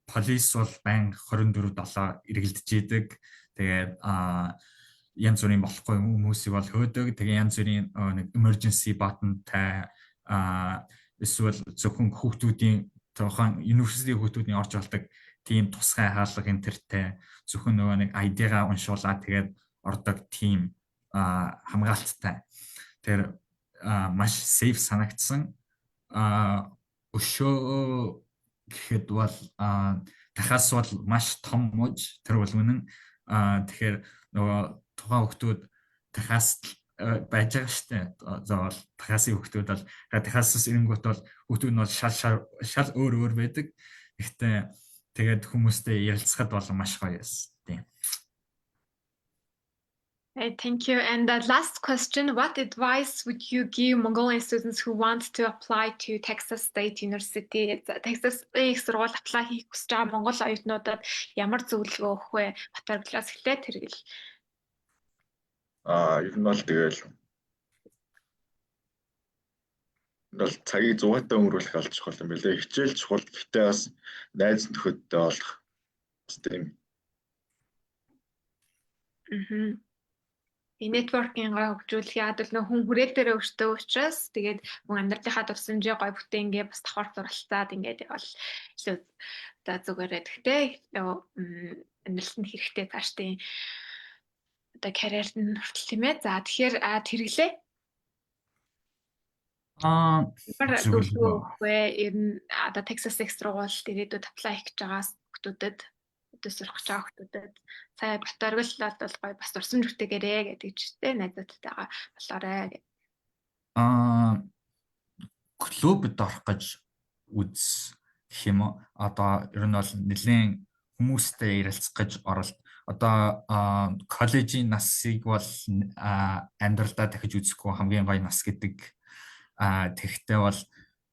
Speaker 3: Полис бол байнга 24/7 эргэлдэж идэг. Тэгээд янз бүрийн болохгүй хүмүүсийг бол хөөдөг. Тэгээ янз бүрийн нэг emergency button-тай эсвэл зөвхөн хүүхдүүдийн тухайн university хүүхдүүдийн орж болдог тийм тусгай хаалга энтертэй зөвхөн нөгөө нэг ID-гаа уншуулаад тэгээд ордог тийм хамгаалттай. Тэр маш safe санагдсан. Өшөө гэхэд бол дахиас бол маш том мууж тэр бол үнэн. Тэгэхээр нөгөө тухайн хүүхдүүд дахиас байж байгаа штэ. Заавал дахиасын хүүхдүүд бол дахиасаас ирэнгүүт бол хүүхдүүд нь бол шал өөр байдаг. Гэхдээ тэгээд хүмүүстэй ярилцахад бол маш гоё байсан. Тийм.
Speaker 1: Hey, thank you. And the last question, what advice would you give Mongolian students who want to apply to Texas State University? Texas их сургууль apply хийх хүсэж байгаа Монгол оюутнуудад ямар зөвлөгөө өгөх вэ? Батарглаас эхлээд тэргэл.
Speaker 2: Ер нь бол тэгэл цагийг зугаатай өнгөрүүлэх алж чухал юм билээ. Хичээл чухал, гэхдээ бас найз нөхөдтэй болох тийм. Networking-аа хөгжүүлэх яагаад л хүн хүрээл дээр өртөө учраас тэгээд хүн амьдралынхаа тусламжийг гой бүтээнгээ бас давхар зуралцаад ингээд бол илүү за зүгээрээ тэгтээ амьдралд нь хэрэгтэй тааштай одоо карьерт нь хүртэл тийм ээ. За тэгэхээр тэрглээ. Зөвлөгөө ер нь одоо Texas X сургуульд ирээдүйд apply хийж байгаа хүмүүдэд сурах гэж байгаа хүмүүдэд сая батаргал бол гоё бас урсамж үтээгээрээ гэдэг чтэй найзуудтайгаа болоорой гэх.
Speaker 3: Клубд орох гэж үз гэх юм уу? Одоо ер нь бол нэлийн хүмүүстэй ярилцах гэж оролт. Одоо коллежийн насыг бол амьдралдаа дахиж үзэхгүй хамгийн гоё нас гэдэг. Тэгэхдээ бол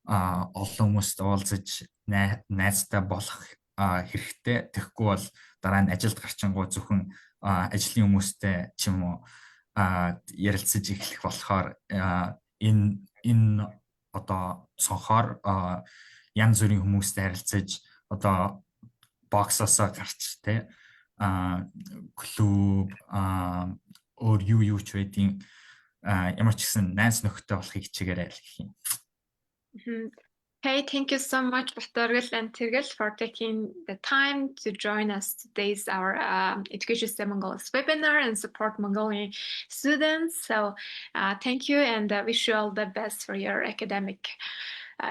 Speaker 3: олон хүмүүстэй уулзаж найзтай болох хэрэгтэй. Тэгэхгүй бол дараа нь ажилд гарчингуу зөвхөн ажлын хүмүүстэй ч юм уу ярилцаж эхлэх болохоор энэ одоо цонхоор янз бүрийн хүмүүстэй харилцаж одоо боксосоо гарч те клуб өөр юу ч байдیں۔ Ямар ч гэсэн найз нөхдөд болохыг хичээгээрэй гэх юм.
Speaker 1: Hey, thank you so much, Батаргал and Тэргэл, for taking the time to join us today's our Education System Mongolis webinar and support Mongolian students. So thank you and wish you all the best for your academic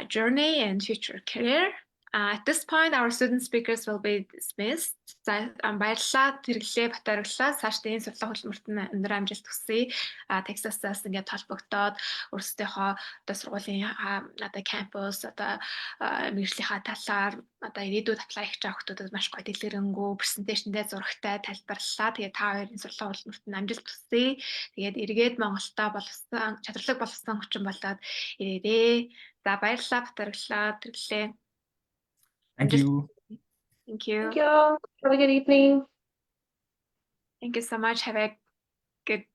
Speaker 1: journey and future career. At this point, our student speakers will be dismissed. Баярлалаа Тэргэлээ Батаргалаа цаашдаа энэ сурлага хөтөлбөрт нь өндөр амжилт хүсье. Texas-аас ингээд холбогдоод өөрсдийнхөө одоо сургуулийн одоо кампус одоо мэргэжлийнхаа талаар одоо ирээдүйд apply хийж байгаа хүмүүдэд маш гоё дэлгэрэнгүй презентацэндээ зурагтай тайлбарлалаа. Тэгээд та хоёрын сурлага хөтөлбөрт нь амжилт хүсье. Тэгээд эргээд Монголтаа боловсон чадварлаг боловсон хүчин болоод ирээрээ. За баярлалаа Батаргалаа Тэргэлээ.
Speaker 3: Thank you.
Speaker 1: Thank you.
Speaker 4: Thank you all. Have a good evening.
Speaker 1: Thank you so much. Have a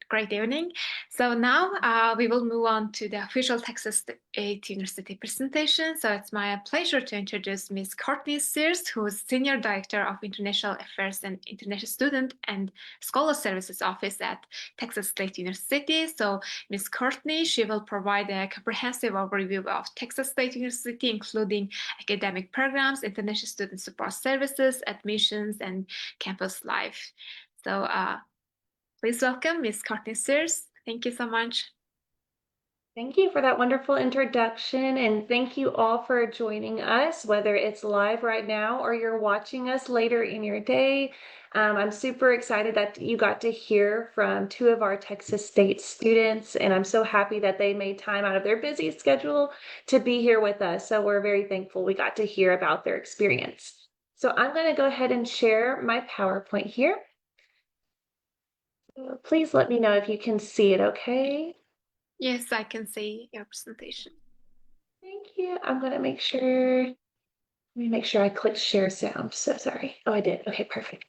Speaker 1: great evening. So now we will move on to the official Texas State University presentation. So it's my pleasure to introduce Ms. Courtney Sears, who is Senior Director of International Affairs and International Student and Scholar Services Office at Texas State University. So Ms. Courtney, she will provide a comprehensive overview of Texas State University, including academic programs, international student support services, admissions, and campus life. So please welcome Ms. Courtney Sears. Thank you so much.
Speaker 4: Thank you for that wonderful introduction, and thank you all for joining us, whether it's live right now or you're watching us later in your day. I'm super excited that you got to hear from two of our Texas State students, and I'm so happy that they made time out of their busy schedule to be here with us. So we're very thankful we got to hear about their experience. So I'm going to go ahead and share my PowerPoint here. Please let me know if you can see it, okay?
Speaker 1: Yes, I can see your presentation.
Speaker 4: Thank you. I'm going to make sure, let me make sure I clicked share sound. I'm so sorry. Oh, I did. Okay, perfect.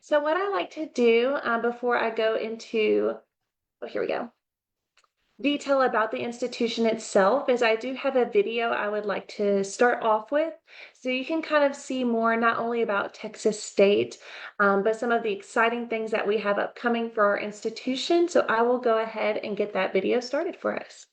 Speaker 4: So what I like to do before I go into, oh, here we go. detail about the institution itself is I do have a video I would like to start off with. So you can kind of see more not only about Texas State, but some of the exciting things that we have upcoming for our institution. So I will go ahead and get that video started for us.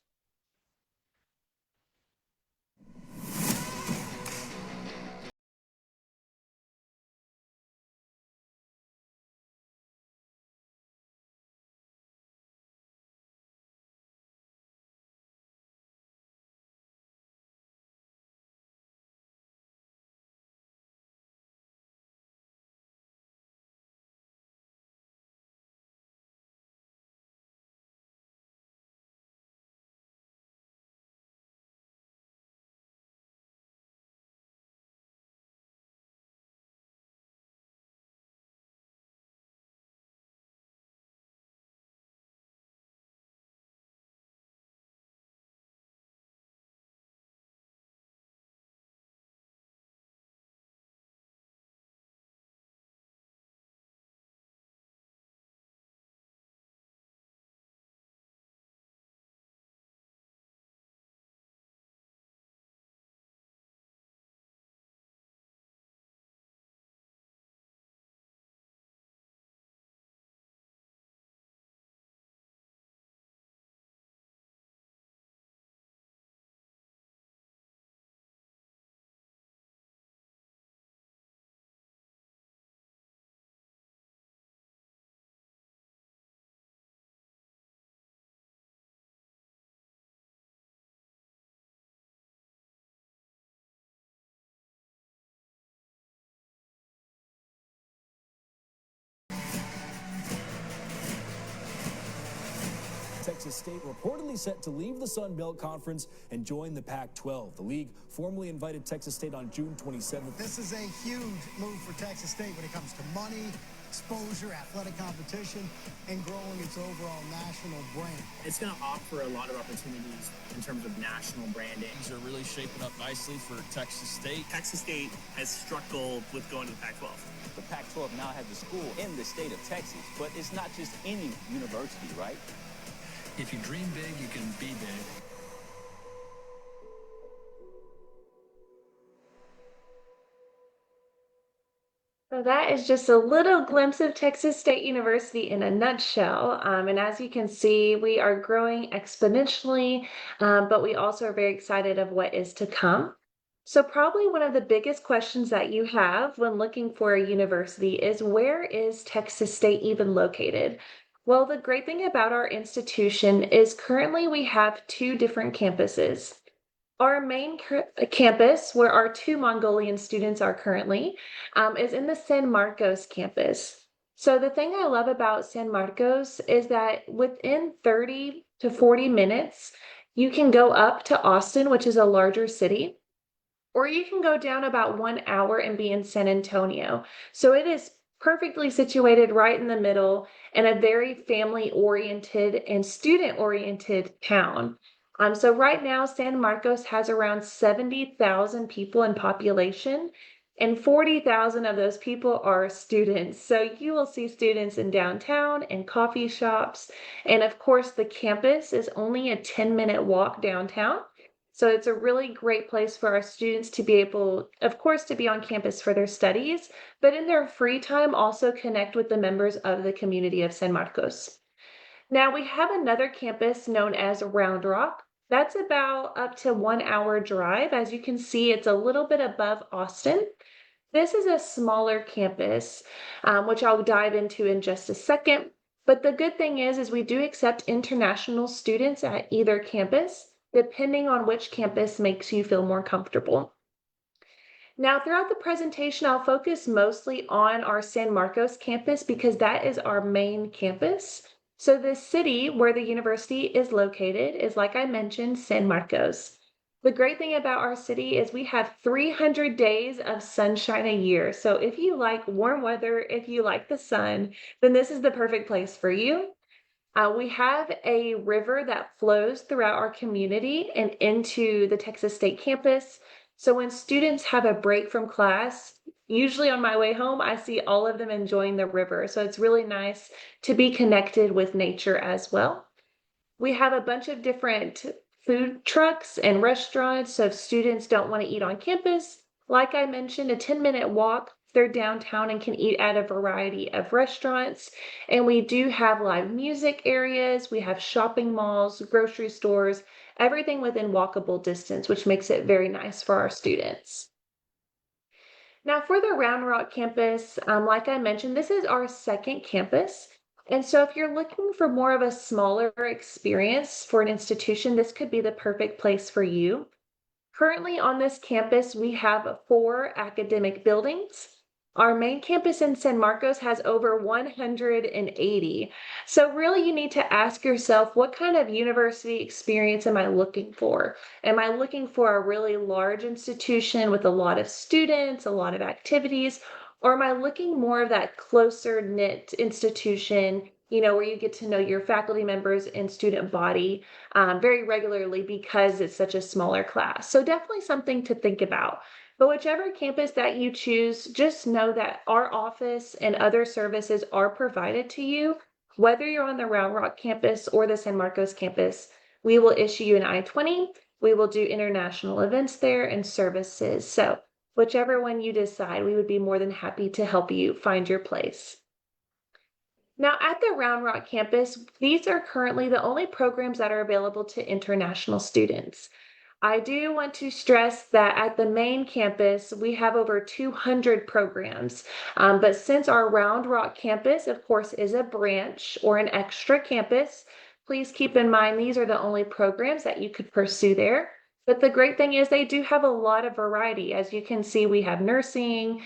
Speaker 5: Texas State reportedly set to leave the Sun Belt Conference and join the Pac-12. The league formally invited Texas State on June 27th.
Speaker 6: This is a huge move for Texas State when it comes to money, exposure, athletic competition, and growing its overall national brand.
Speaker 7: It's going to offer a lot of opportunities in terms of national branding.
Speaker 8: Things are really shaping up nicely for Texas State.
Speaker 7: Texas State has struck gold with going to the Pac-12.
Speaker 9: The Pac-12 now has a school in the state of Texas, but it's not just any university, right?
Speaker 8: If you dream big, you can be big.
Speaker 4: So that is just a little glimpse of Texas State University in a nutshell. And as you can see, we are growing exponentially, but we also are very excited of what is to come. So probably one of the biggest questions that you have when looking for a university is, where is Texas State even located? Well, the great thing about our institution is currently we have two different campuses. Our main campus, where our two Mongolian students are currently, is in the San Marcos campus. So the thing I love about San Marcos is that within 30 to 40 minutes, you can go up to Austin, which is a larger city, or you can go down about 1 hour and be in San Antonio. So it is perfectly situated right in the middle in a very family-oriented and student-oriented town. So right now, San Marcos has around 70,000 people in population, and 40,000 of those people are students. So you will see students in downtown and coffee shops. And of course, the campus is only a 10-minute walk downtown. So it's a really great place for our students to be able, of course, to be on campus for their studies, but in their free time also connect with the members of the community of San Marcos. Now we have another campus known as Round Rock. That's about up to 1 hour drive. As you can see, it's a little bit above Austin. This is a smaller campus, which I'll dive into in just a second. But the good thing is we do accept international students at either campus, depending on which campus makes you feel more comfortable. Now, throughout the presentation, I'll focus mostly on our San Marcos campus because that is our main campus. So the city where the university is located is, like I mentioned, San Marcos. The great thing about our city is we have 300 days of sunshine a year. So if you like warm weather, if you like the sun, then this is the perfect place for you. We have a river that flows throughout our community and into the Texas State campus. So when students have a break from class, usually on my way home, I see all of them enjoying the river. So it's really nice to be connected with nature as well. We have a bunch of different food trucks and restaurants. So if students don't want to eat on campus, like I mentioned, a 10-minute walk, they're downtown and can eat at a variety of restaurants. And we do have live music areas. We have shopping malls, grocery stores, everything within walkable distance, which makes it very nice for our students. Now for the Round Rock campus, like I mentioned, this is our second campus. And so if you're looking for more of a smaller experience for an institution, this could be the perfect place for you. Currently on this campus, we have 4 academic buildings. Our main campus in San Marcos has over 180. So really you need to ask yourself, what kind of university experience am I looking for? Am I looking for a really large institution with a lot of students, a lot of activities? Or am I looking more of that closer knit institution, where you get to know your faculty members and student body very regularly because it's such a smaller class? So definitely something to think about. But whichever campus that you choose, just know that our office and other services are provided to you. Whether you're on the Round Rock campus or the San Marcos campus, we will issue you an I-20. We will do international events there and services. So whichever one you decide, we would be more than happy to help you find your place. Now at the Round Rock campus, these are currently the only programs that are available to international students. I do want to stress that at the main campus, we have over 200 programs. But since our Round Rock campus, of course, is a branch or an extra campus, please keep in mind these are the only programs that you could pursue there. But the great thing is they do have a lot of variety. As you can see, we have nursing,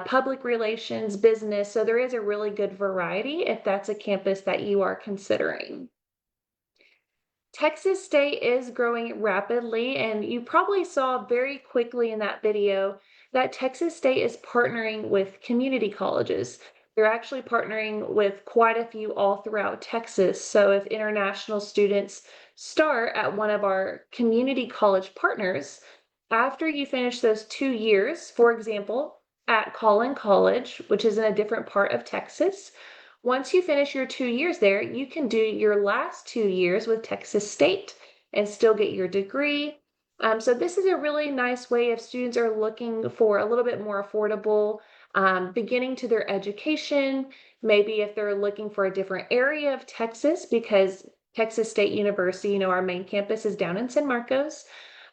Speaker 4: public relations, business. So there is a really good variety if that's a campus that you are considering. Texas State is growing rapidly, and you probably saw very quickly in that video that Texas State is partnering with community colleges. They're actually partnering with quite a few all throughout Texas. So if international students start at one of our community college partners, after you finish those 2 years, for example, at Collin College, which is in a different part of Texas, once you finish your 2 years there, you can do your last 2 years with Texas State and still get your degree. So this is a really nice way if students are looking for a little bit more affordable beginning to their education. Maybe if they're looking for a different area of Texas, because Texas State University, our main campus is down in San Marcos.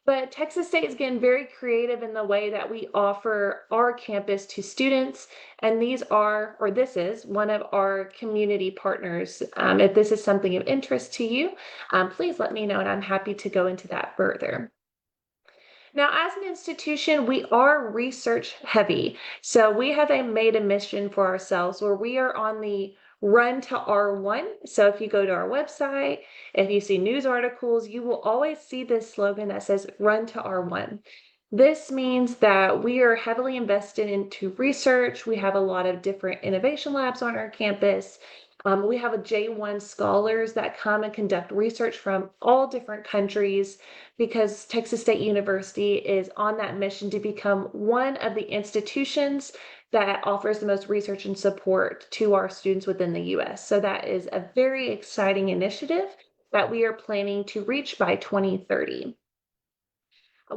Speaker 4: But Texas State is getting very creative in the way that we offer our campus to students. And this is one of our community partners. If this is something of interest to you, please let me know and I'm happy to go into that further. Now, as an institution, we are research heavy. So we have made a mission for ourselves where we are on the run to R1. So if you go to our website, if you see news articles, you will always see this slogan that says run to R1. This means that we are heavily invested into research. We have a lot of different innovation labs on our campus. We have a J1 scholars that come and conduct research from all different countries because Texas State University is on that mission to become one of the institutions that offers the most research and support to our students within the U.S. So that is a very exciting initiative that we are planning to reach by 2030.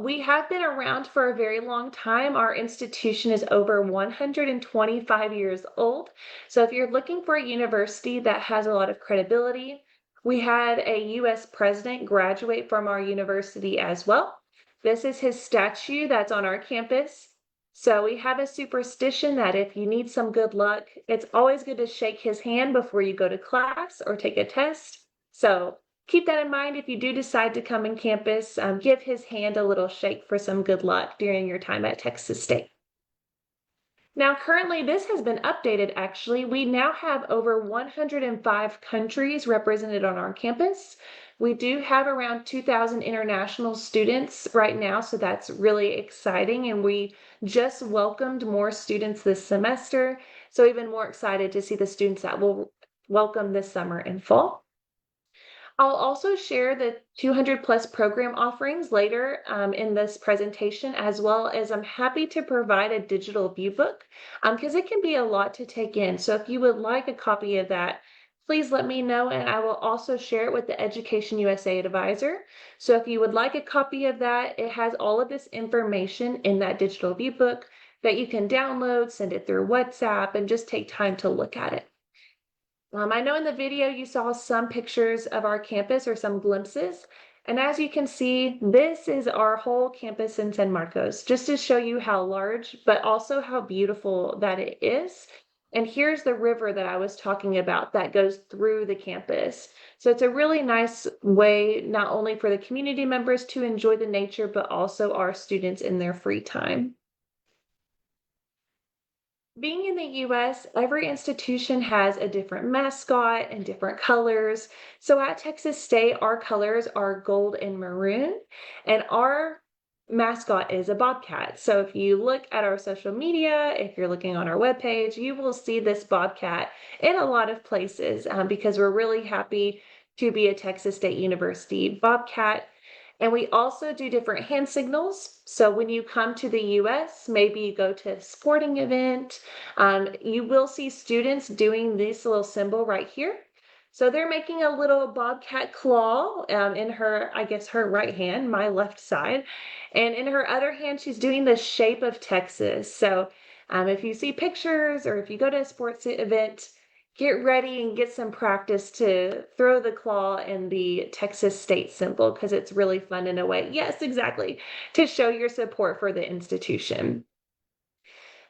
Speaker 4: We have been around for a very long time. Our institution is over 125 years old. So if you're looking for a university that has a lot of credibility, we had a U.S. president graduate from our university as well. This is his statue that's on our campus. So we have a superstition that if you need some good luck, it's always good to shake his hand before you go to class or take a test. So keep that in mind if you do decide to come on campus. Give his hand a little shake for some good luck during your time at Texas State. Now, currently, this has been updated, actually. We now have over 105 countries represented on our campus. We do have around 2,000 international students right now, so that's really exciting. And we just welcomed more students this semester, so even more excited to see the students that we'll welcome this summer and fall. I'll also share the 200 plus program offerings later in this presentation, as well as I'm happy to provide a digital view book because it can be a lot to take in. So if you would like a copy of that, please let me know, and I will also share it with the Education USA advisor. So if you would like a copy of that, it has all of this information in that digital viewbook that you can download, send it through WhatsApp, and just take time to look at it. I know in the video you saw some pictures of our campus or some glimpses. And as you can see, this is our whole campus in San Marcos, just to show you how large, but also how beautiful that it is. And here's the river that I was talking about that goes through the campus. So it's a really nice way, not only for the community members to enjoy the nature, but also our students in their free time. Being in the US, every institution has a different mascot and different colors. So at Texas State, our colors are gold and maroon, and our mascot is a bobcat. So if you look at our social media, if you're looking on our webpage, you will see this bobcat in a lot of places because we're really happy to be a Texas State University bobcat. And we also do different hand signals. So when you come to the US, maybe you go to a sporting event, you will see students doing this little symbol right here. So they're making a little bobcat claw in her, I guess, her right hand, my left side. And in her other hand, she's doing the shape of Texas. So if you see pictures or if you go to a sports event, get ready and get some practice to throw the claw in the Texas State symbol because it's really fun in a way. Yes, exactly. To show your support for the institution.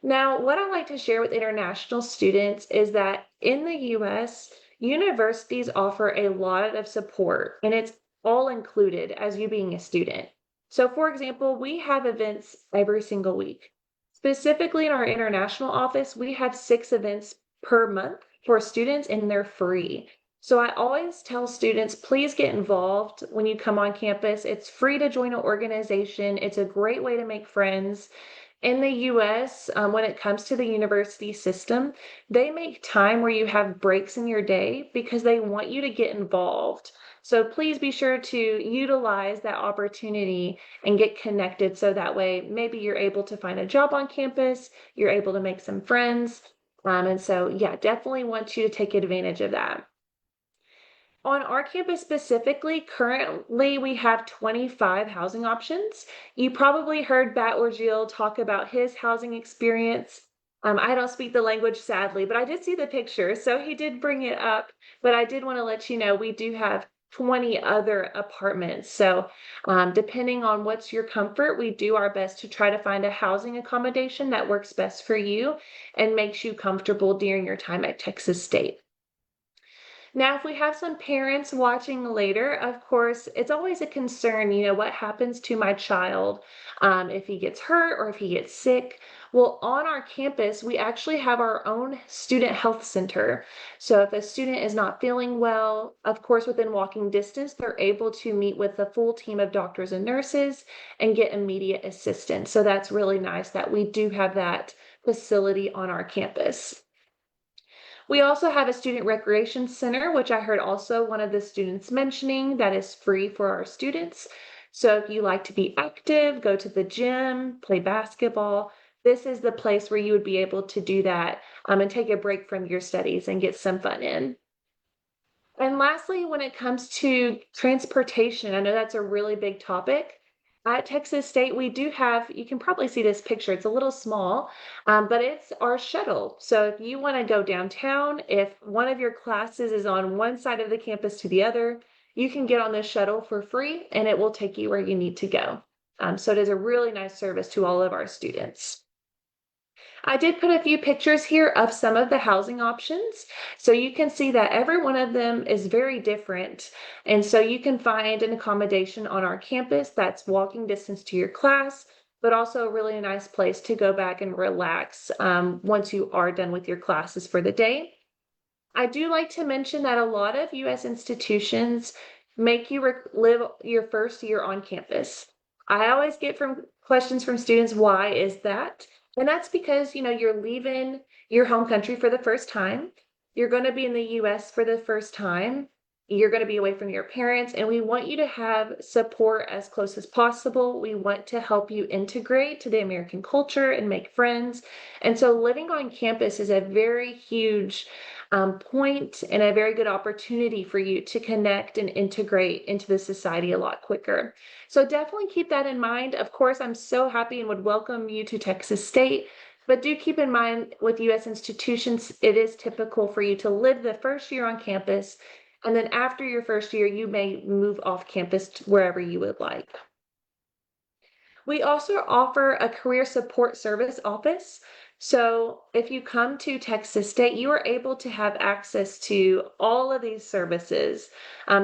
Speaker 4: Now, what I like to share with international students is that in the US, universities offer a lot of support and it's all included as you being a student. So for example, we have events every single week. Specifically in our international office, we have 6 events per month for students and they're free. So I always tell students, please get involved when you come on campus. It's free to join an organization. It's a great way to make friends. In the US, when it comes to the university system, they make time where you have breaks in your day because they want you to get involved. So please be sure to utilize that opportunity and get connected so that way maybe you're able to find a job on campus, you're able to make some friends. And so, yeah, definitely want you to take advantage of that. On our campus specifically, currently we have 25 housing options. You probably heard Bat Orgil talk about his housing experience. I don't speak the language, sadly, but I did see the picture, so he did bring it up. But I did want to let you know we do have 20 other apartments. So depending on what's your comfort, we do our best to try to find a housing accommodation that works best for you and makes you comfortable during your time at Texas State. Now, if we have some parents watching later, of course, it's always a concern, what happens to my child if he gets hurt or if he gets sick. Well, on our campus, we actually have our own student health center. So if a student is not feeling well, of course, within walking distance, they're able to meet with a full team of doctors and nurses and get immediate assistance. So that's really nice that we do have that facility on our campus. We also have a student recreation center, which I heard also one of the students mentioning that is free for our students. So if you like to be active, go to the gym, play basketball, this is the place where you would be able to do that and take a break from your studies and get some fun in. And lastly, when it comes to transportation, I know that's a really big topic. At Texas State, we do have, you can probably see this picture, it's a little small, but it's our shuttle. So if you want to go downtown, if one of your classes is on one side of the campus to the other, you can get on this shuttle for free and it will take you where you need to go. So it is a really nice service to all of our students. I did put a few pictures here of some of the housing options. So you can see that every one of them is very different. And so you can find an accommodation on our campus that's walking distance to your class, but also a really nice place to go back and relax once you are done with your classes for the day. I do like to mention that a lot of US institutions make you live your first year on campus. I always get questions from students, why is that? And that's because, you're leaving your home country for the first time. You're going to be in the US for the first time. You're going to be away from your parents, and we want you to have support as close as possible. We want to help you integrate to the American culture and make friends. And so living on campus is a very huge point and a very good opportunity for you to connect and integrate into the society a lot quicker. So definitely keep that in mind. Of course, I'm so happy and would welcome you to Texas State. But do keep in mind with U.S. institutions, it is typical for you to live the first year on campus, and then after your first year, you may move off campus to wherever you would like. We also offer a career support service office. So if you come to Texas State, you are able to have access to all of these services.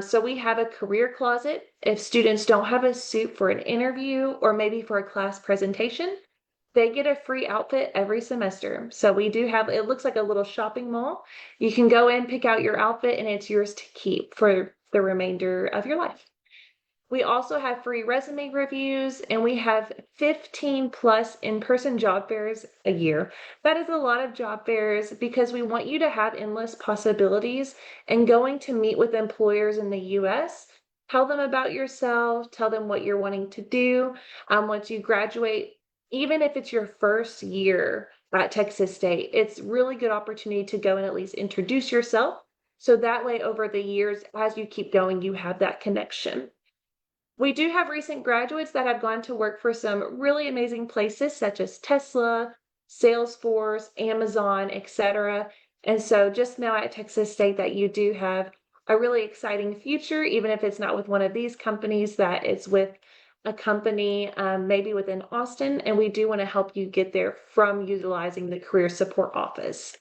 Speaker 4: So we have a career closet. If students don't have a suit for an interview or maybe for a class presentation, they get a free outfit every semester. So we do have, it looks like a little shopping mall. You can go in, pick out your outfit, and it's yours to keep for the remainder of your life. We also have free resume reviews, and we have 15 plus in-person job fairs a year. That is a lot of job fairs because we want you to have endless possibilities and going to meet with employers in the US. Tell them about yourself, tell them what you're wanting to do once you graduate. Even if it's your first year at Texas State, it's really good opportunity to go and at least introduce yourself. So that way, over the years, as you keep going, you have that connection. We do have recent graduates that have gone to work for some really amazing places, such as Tesla, Salesforce, Amazon, etc. And so just know at Texas State that you do have a really exciting future, even if it's not with one of these companies, that it's with a company maybe within Austin, and we do want to help you get there from utilizing the Career Support Office.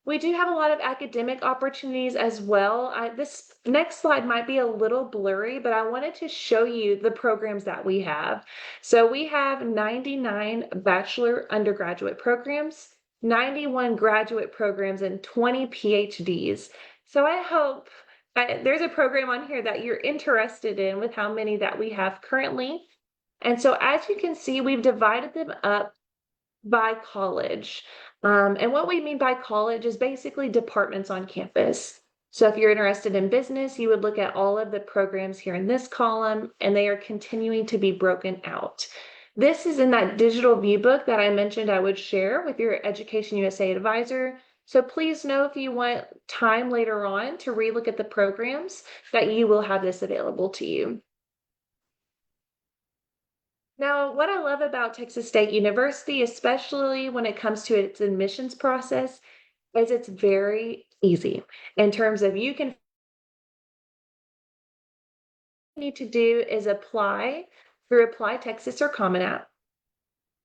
Speaker 4: We do have a lot of academic opportunities as well. This next slide might be a little blurry, but I wanted to show you the programs that we have. So we have 99 bachelor undergraduate programs, 91 graduate programs, and 20 PhDs. So I hope there's a program on here that you're interested in with how many that we have currently. And so as you can see, we've divided them up by college. And what we mean by college is basically departments on campus. So if you're interested in business, you would look at all of the programs here in this column, and they are continuing to be broken out. This is in that digital view book that I mentioned I would share with your Education USA advisor. So please know if you want time later on to relook at the programs that you will have this available to you. Now, what I love about Texas State University, especially when it comes to its admissions process, is it's very easy in terms of you need to do is apply through Apply Texas or Common App.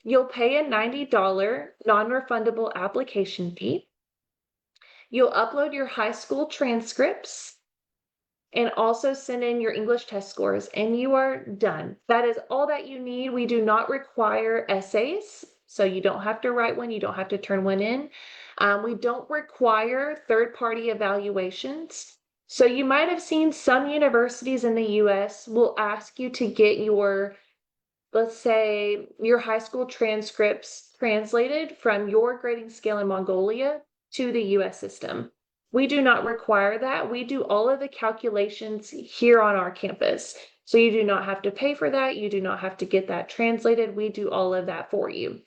Speaker 4: You'll pay a $90 non-refundable application fee. You'll upload your high school transcripts and also send in your English test scores, and you are done. That is all that you need. We do not require essays, so you don't have to write one, you don't have to turn one in. We don't require third-party evaluations. So you might have seen some universities in the US will ask you to get your, let's say, your high school transcripts translated from your grading scale in Mongolia to the US system. We do not require that. We do all of the calculations here on our campus. So you do not have to pay for that. You do not have to get that translated. We do all of that for you.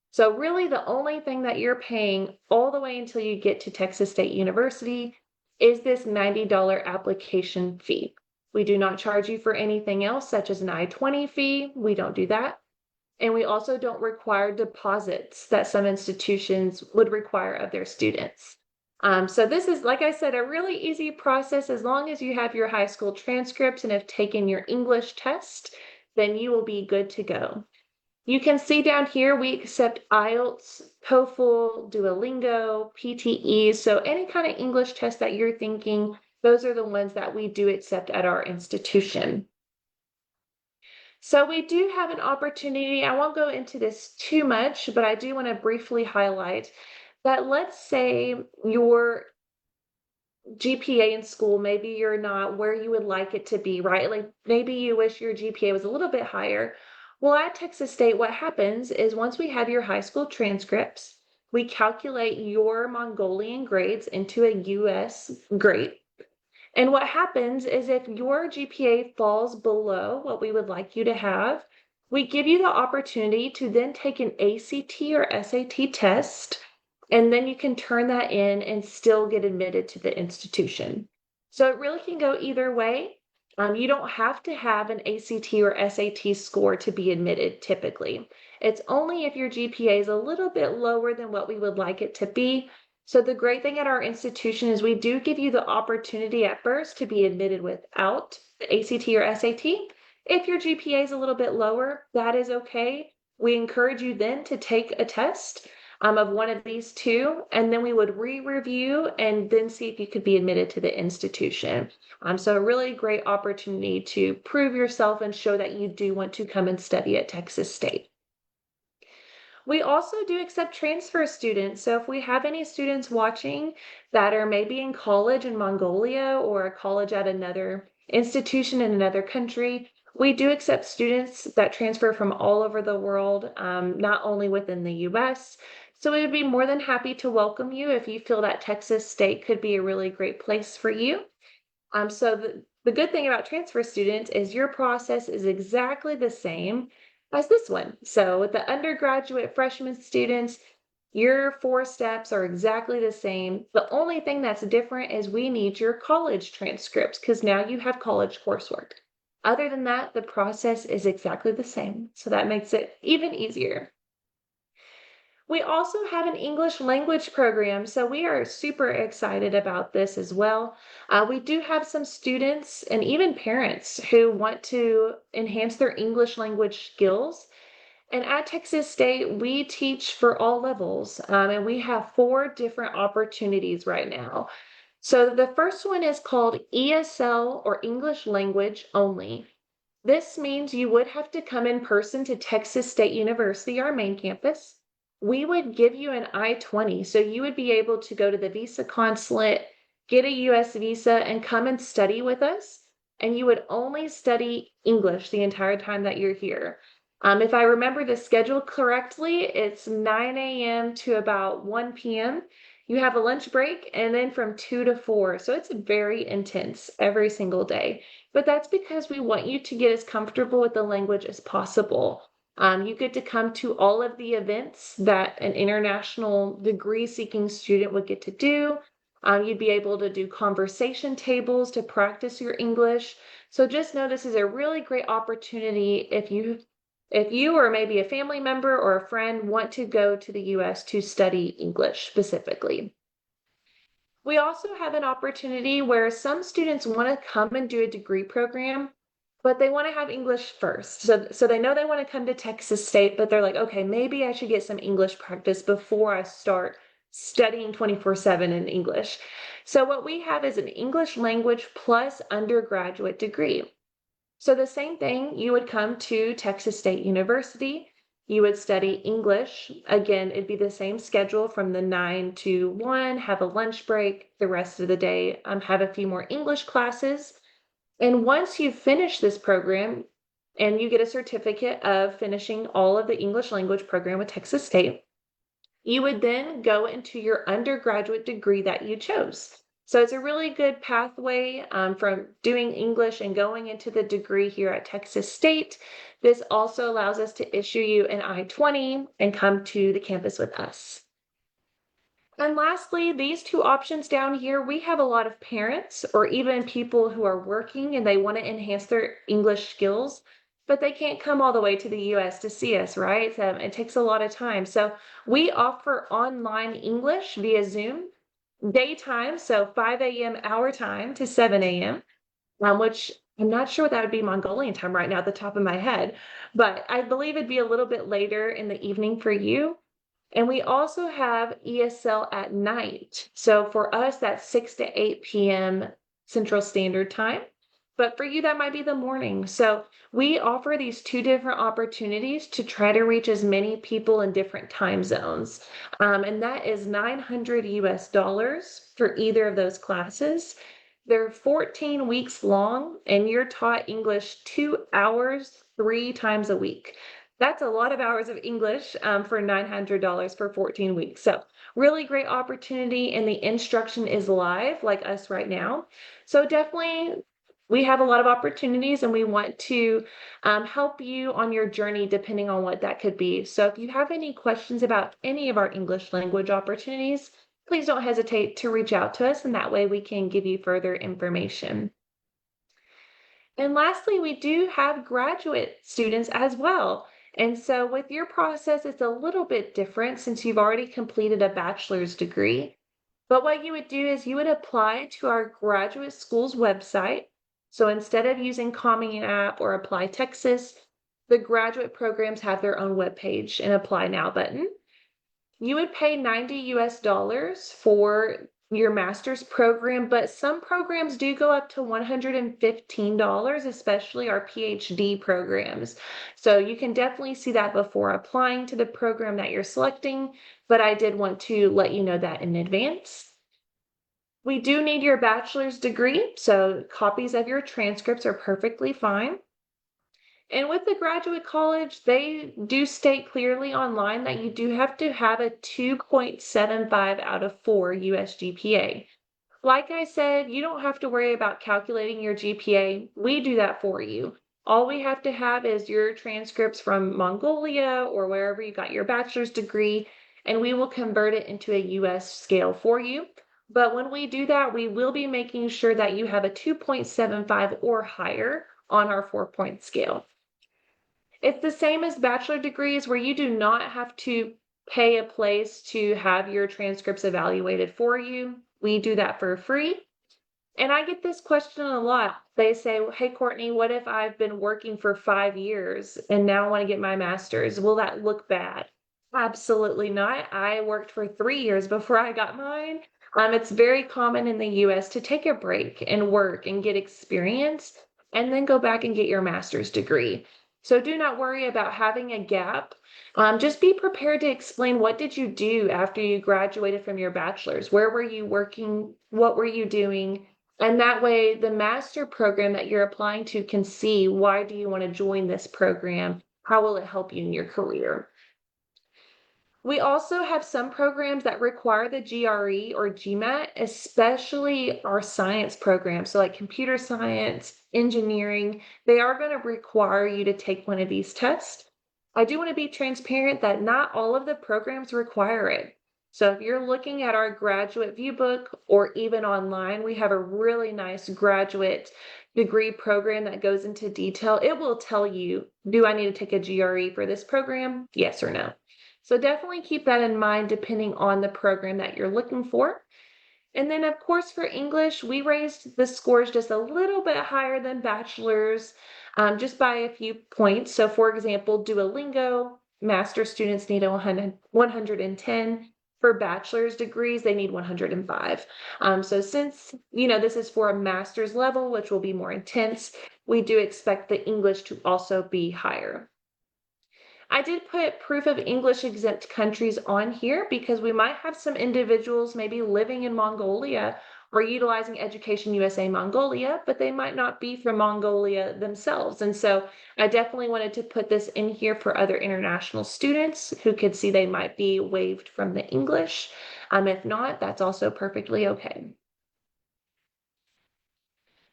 Speaker 4: So really the only thing that you're paying all the way until you get to Texas State University is this $90 application fee. We do not charge you for anything else, such as an I-20 fee. We don't do that. And we also don't require deposits that some institutions would require of their students. So this is, like I said, a really easy process. As long as you have your high school transcripts and have taken your English test, then you will be good to go. You can see down here, we accept IELTS, TOEFL, Duolingo, PTE. So any kind of English test that you're thinking, those are the ones that we do accept at our institution. So we do have an opportunity. I won't go into this too much, but I do want to briefly highlight that let's say your GPA in school, maybe you're not where you would like it to be, right? Like maybe you wish your GPA was a little bit higher. Well, at Texas State, what happens is once we have your high school transcripts, we calculate your Mongolian grades into a US grade. And what happens is if your GPA falls below what we would like you to have, we give you the opportunity to then take an ACT or SAT test, and then you can turn that in and still get admitted to the institution. So it really can go either way. You don't have to have an ACT or SAT score to be admitted typically. It's only if your GPA is a little bit lower than what we would like it to be. So the great thing at our institution is we do give you the opportunity at first to be admitted without the ACT or SAT. If your GPA is a little bit lower, that is okay. We encourage you then to take a test of one of these two, and then we would re-review and then see if you could be admitted to the institution. So a really great opportunity to prove yourself and show that you do want to come and study at Texas State. We also do accept transfer students. So if we have any students watching that are maybe in college in Mongolia or a college at another institution in another country, we do accept students that transfer from all over the world, not only within the US. So we would be more than happy to welcome you if you feel that Texas State could be a really great place for you. So the good thing about transfer students is your process is exactly the same as this one. So with the undergraduate freshman students, your 4 steps are exactly the same. The only thing that's different is we need your college transcripts because now you have college coursework. Other than that, the process is exactly the same. So that makes it even easier. We also have an English language program, so we are super excited about this as well. We do have some students and even parents who want to enhance their English language skills. And at Texas State, we teach for all levels, and we have 4 different opportunities right now. So the first one is called ESL or English Language Only. This means you would have to come in person to Texas State University, our main campus. We would give you an I-20, so you would be able to go to the visa consulate, get a US visa, and come and study with us. And you would only study English the entire time that you're here. If I remember the schedule correctly, it's 9 a.m. to about 1 p.m. You have a lunch break, and then from 2 to 4. So it's very intense every single day. But that's because we want you to get as comfortable with the language as possible. You get to come to all of the events that an international degree-seeking student would get to do. You'd be able to do conversation tables to practice your English. So just know this is a really great opportunity if you or maybe a family member or a friend want to go to the US to study English specifically. We also have an opportunity where some students want to come and do a degree program, but they want to have English first. So they know they want to come to Texas State, but they're like, okay, maybe I should get some English practice before I start studying 24/7 in English. So what we have is an English language plus undergraduate degree. So the same thing, you would come to Texas State University, you would study English. Again, it'd be the same schedule from the 9 to 1, have a lunch break the rest of the day, have a few more English classes. And once you finish this program and you get a certificate of finishing all of the English language program with Texas State, you would then go into your undergraduate degree that you chose. So it's a really good pathway from doing English and going into the degree here at Texas State. This also allows us to issue you an I-20 and come to the campus with us. And lastly, these 2 options down here, we have a lot of parents or even people who are working and they want to enhance their English skills, but they can't come all the way to the US to see us, right? It takes a lot of time. So we offer online English via Zoom, daytime, so 5 a.m. our time to 7 a.m., which I'm not sure what that would be Mongolian time right now at the top of my head, but I believe it'd be a little bit later in the evening for you. And we also have ESL at night. So for us, that's 6 to 8 p.m. Central Standard Time. But for you, that might be the morning. So we offer these 2 different opportunities to try to reach as many people in different time zones. And that is $900 US for either of those classes. They're 14 weeks long, and you're taught English 2 hours, 3 times a week. That's a lot of hours of English for $900 for 14 weeks. So really great opportunity, and the instruction is live like us right now. So definitely we have a lot of opportunities, and we want to help you on your journey depending on what that could be. So if you have any questions about any of our English language opportunities, please don't hesitate to reach out to us, and that way we can give you further information. And lastly, we do have graduate students as well. And so with your process, it's a little bit different since you've already completed a bachelor's degree. But what you would do is you would apply to our graduate school's website. So instead of using Common App or Apply Texas, the graduate programs have their own webpage and Apply Now button. You would pay $90 for your master's program, but some programs do go up to $115, especially our PhD programs. So you can definitely see that before applying to the program that you're selecting, but I did want to let you know that in advance. We do need your bachelor's degree, so copies of your transcripts are perfectly fine. And with the graduate college, they do state clearly online that you do have to have a 2.75 out of 4 US GPA. Like I said, you don't have to worry about calculating your GPA. We do that for you. All we have to have is your transcripts from Mongolia or wherever you got your bachelor's degree, and we will convert it into a US scale for you. But when we do that, we will be making sure that you have a 2.75 or higher on our 4-point scale. It's the same as bachelor degrees where you do not have to pay a place to have your transcripts evaluated for you. We do that for free. And I get this question a lot. They say, hey, Courtney, what if I've been working for 5 years and now I want to get my master's? Will that look bad? Absolutely not. I worked for 3 years before I got mine. It's very common in the US to take a break and work and get experience and then go back and get your master's degree. So do not worry about having a gap. Just be prepared to explain what did you do after you graduated from your bachelor's? Where were you working? What were you doing? And that way the master program that you're applying to can see why do you want to join this program? How will it help you in your career? We also have some programs that require the GRE or GMAT, especially our science programs. So like computer science, engineering, they are going to require you to take one of these tests. I do want to be transparent that not all of the programs require it. So if you're looking at our graduate view book or even online, we have a really nice graduate degree program that goes into detail. It will tell you, do I need to take a GRE for this program? Yes or no. So definitely keep that in mind depending on the program that you're looking for. And then of course for English, we raised the scores just a little bit higher than bachelor's, just by a few points. So for example, Duolingo, master students need a 110. For bachelor's degrees, they need 105. So since, this is for a master's level, which will be more intense, we do expect the English to also be higher. I did put proof of English exempt countries on here because we might have some individuals maybe living in Mongolia or utilizing Education USA Mongolia, but they might not be from Mongolia themselves. And so I definitely wanted to put this in here for other international students who could see they might be waived from the English. If not, that's also perfectly okay.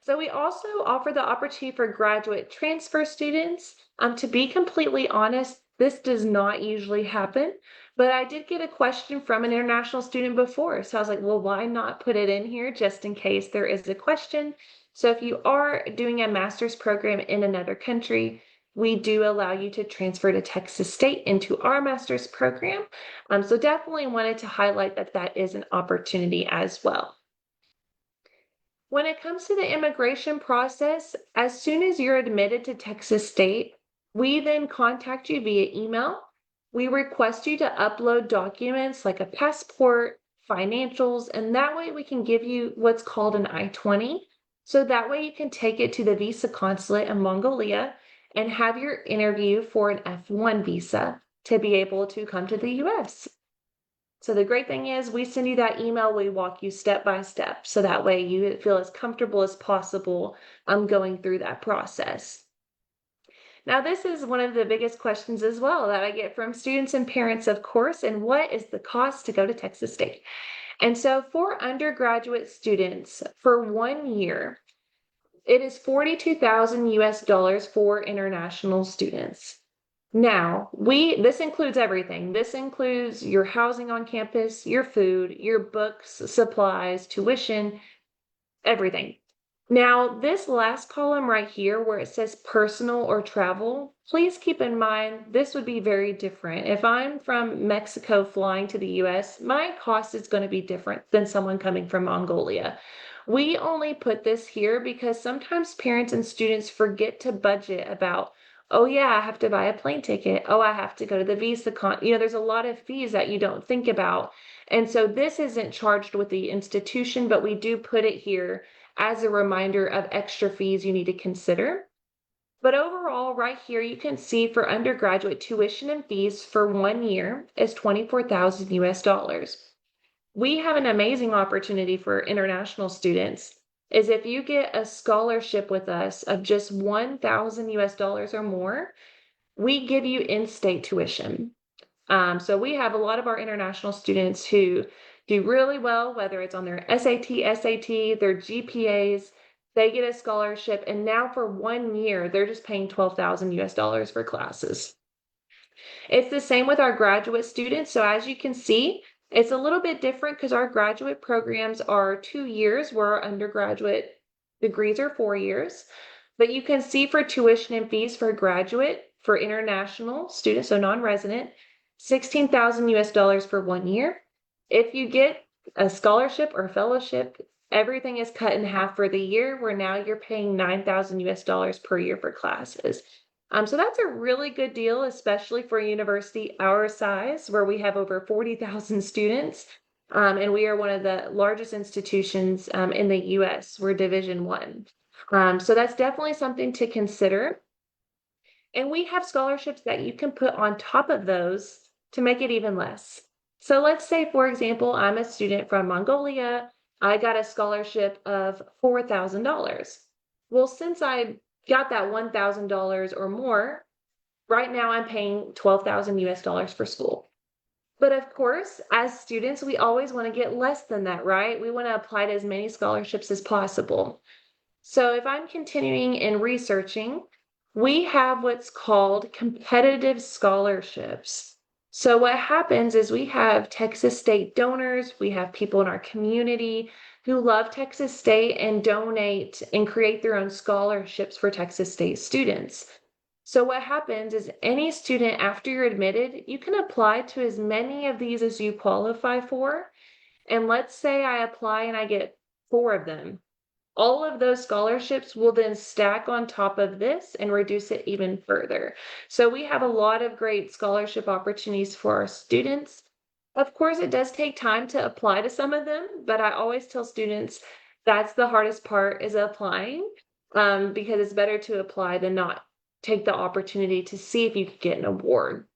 Speaker 4: So we also offer the opportunity for graduate transfer students. To be completely honest, this does not usually happen, but I did get a question from an international student before. So I was like, well, why not put it in here just in case there is a question? So if you are doing a master's program in another country, we do allow you to transfer to Texas State into our master's program. So definitely wanted to highlight that that is an opportunity as well. When it comes to the immigration process, as soon as you're admitted to Texas State, we then contact you via email. We request you to upload documents like a passport, financials, and that way we can give you what's called an I-20. So that way you can take it to the visa consulate in Mongolia and have your interview for an F1 visa to be able to come to the US. So the great thing is we send you that email, we walk you step by step. So that way you feel as comfortable as possible going through that process. Now, this is one of the biggest questions as well that I get from students and parents, of course, and what is the cost to go to Texas State? And so for undergraduate students for 1 year, it is 42,000 US dollars for international students. Now, this includes everything. This includes your housing on campus, your food, your books, supplies, tuition, everything. Now, this last column right here where it says personal or travel, please keep in mind this would be very different. If I'm from Mexico flying to the US, my cost is going to be different than someone coming from Mongolia. We only put this here because sometimes parents and students forget to budget about, oh yeah, I have to buy a plane ticket. Oh, I have to go to the Visa there's a lot of fees that you don't think about. And so this isn't charged with the institution, but we do put it here as a reminder of extra fees you need to consider. But overall, right here, you can see for undergraduate tuition and fees for 1 year is 24,000 US dollars. We have an amazing opportunity for international students is if you get a scholarship with us of just 1,000 US dollars or more, we give you in-state tuition. So we have a lot of our international students who do really well, whether it's on their SAT, their GPAs, they get a scholarship. And now for 1 year, they're just paying 12,000 US dollars for classes. It's the same with our graduate students. So as you can see, it's a little bit different because our graduate programs are 2 years, where our undergraduate degrees are 4 years. But you can see for tuition and fees for graduate, for international students, so non-resident, 16,000 US dollars for 1 year. If you get a scholarship or fellowship, everything is cut in half for the year, where now you're paying 9,000 US dollars per year for classes. So that's a really good deal, especially for a university our size, where we have over 40,000 students. And we are one of the largest institutions in the US. We're Division I. So that's definitely something to consider. And we have scholarships that you can put on top of those to make it even less. So let's say, for example, I'm a student from Mongolia. I got a scholarship of $4,000. Well, since I got that $1,000 or more, right now I'm paying 12,000 US dollars for school. But of course, as students, we always want to get less than that, right? We want to apply to as many scholarships as possible. So if I'm continuing and researching, we have what's called competitive scholarships. So what happens is we have Texas State donors, we have people in our community who love Texas State and donate and create their own scholarships for Texas State students. So what happens is any student, after you're admitted, you can apply to as many of these as you qualify for. And let's say I apply and I get 4 of them. All of those scholarships will then stack on top of this and reduce it even further. So we have a lot of great scholarship opportunities for our students. Of course, it does take time to apply to some of them, but I always tell students that's the hardest part, is applying, because it's better to apply than not take the opportunity to see if you could get an award.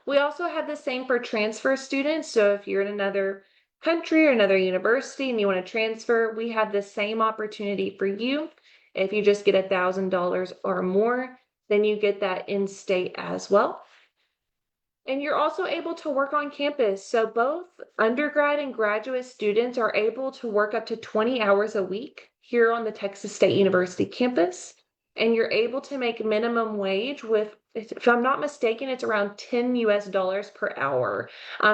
Speaker 4: We also have the same for transfer students. So if you're in another country or another university and you want to transfer, we have the same opportunity for you. If you just get $1,000 or more, then you get that in-state as well. And you're also able to work on campus. So both undergrad and graduate students are able to work up to 20 hours a week here on the Texas State University campus. And you're able to make minimum wage with, if I'm not mistaken, it's around 10 US dollars per hour.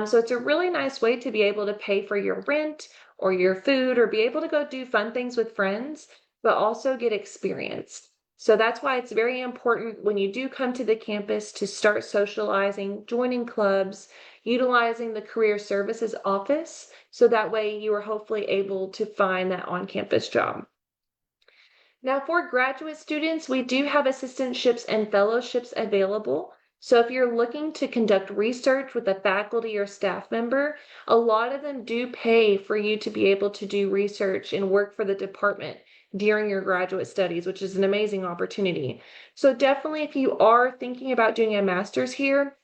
Speaker 4: So it's a really nice way to be able to pay for your rent or your food, or be able to go do fun things with friends, but also get experience. So that's why it's very important when you do come to the campus to start socializing, joining clubs, utilizing the Career Services office, so that way you are hopefully able to find that on-campus job. Now, for graduate students, we do have assistantships and fellowships available. So if you're looking to conduct research with a faculty or staff member, a lot of them do pay for you to be able to do research and work for the department during your graduate studies, which is an amazing opportunity. So definitely, if you are thinking about doing a master's here,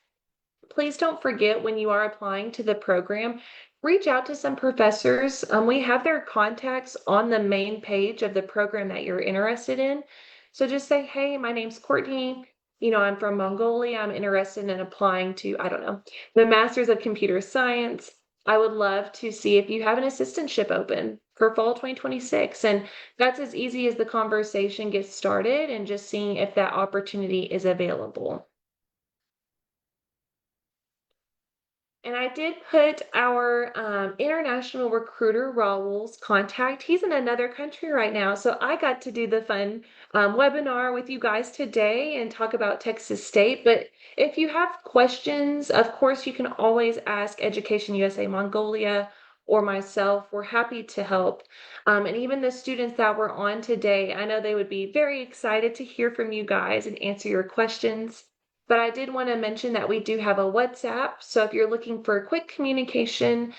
Speaker 4: please don't forget, when you are applying to the program, reach out to some professors. We have their contacts on the main page of the program that you're interested in. So just say, hey, my name's Courtney. I'm from Mongolia. I'm interested in applying to, I don't know, the Masters of Computer Science. I would love to see if you have an assistantship open for fall 2026. And that's as easy as the conversation gets started and just seeing if that opportunity is available. And I did put our international recruiter, Raul's contact. He's in another country right now. So I got to do the fun webinar with you guys today and talk about Texas State. But if you have questions, of course, you can always ask Education USA Mongolia or myself. We're happy to help. And even the students that were on today, I know they would be very excited to hear from you guys and answer your questions. But I did want to mention that we do have a WhatsApp. So if you're looking for quick communication,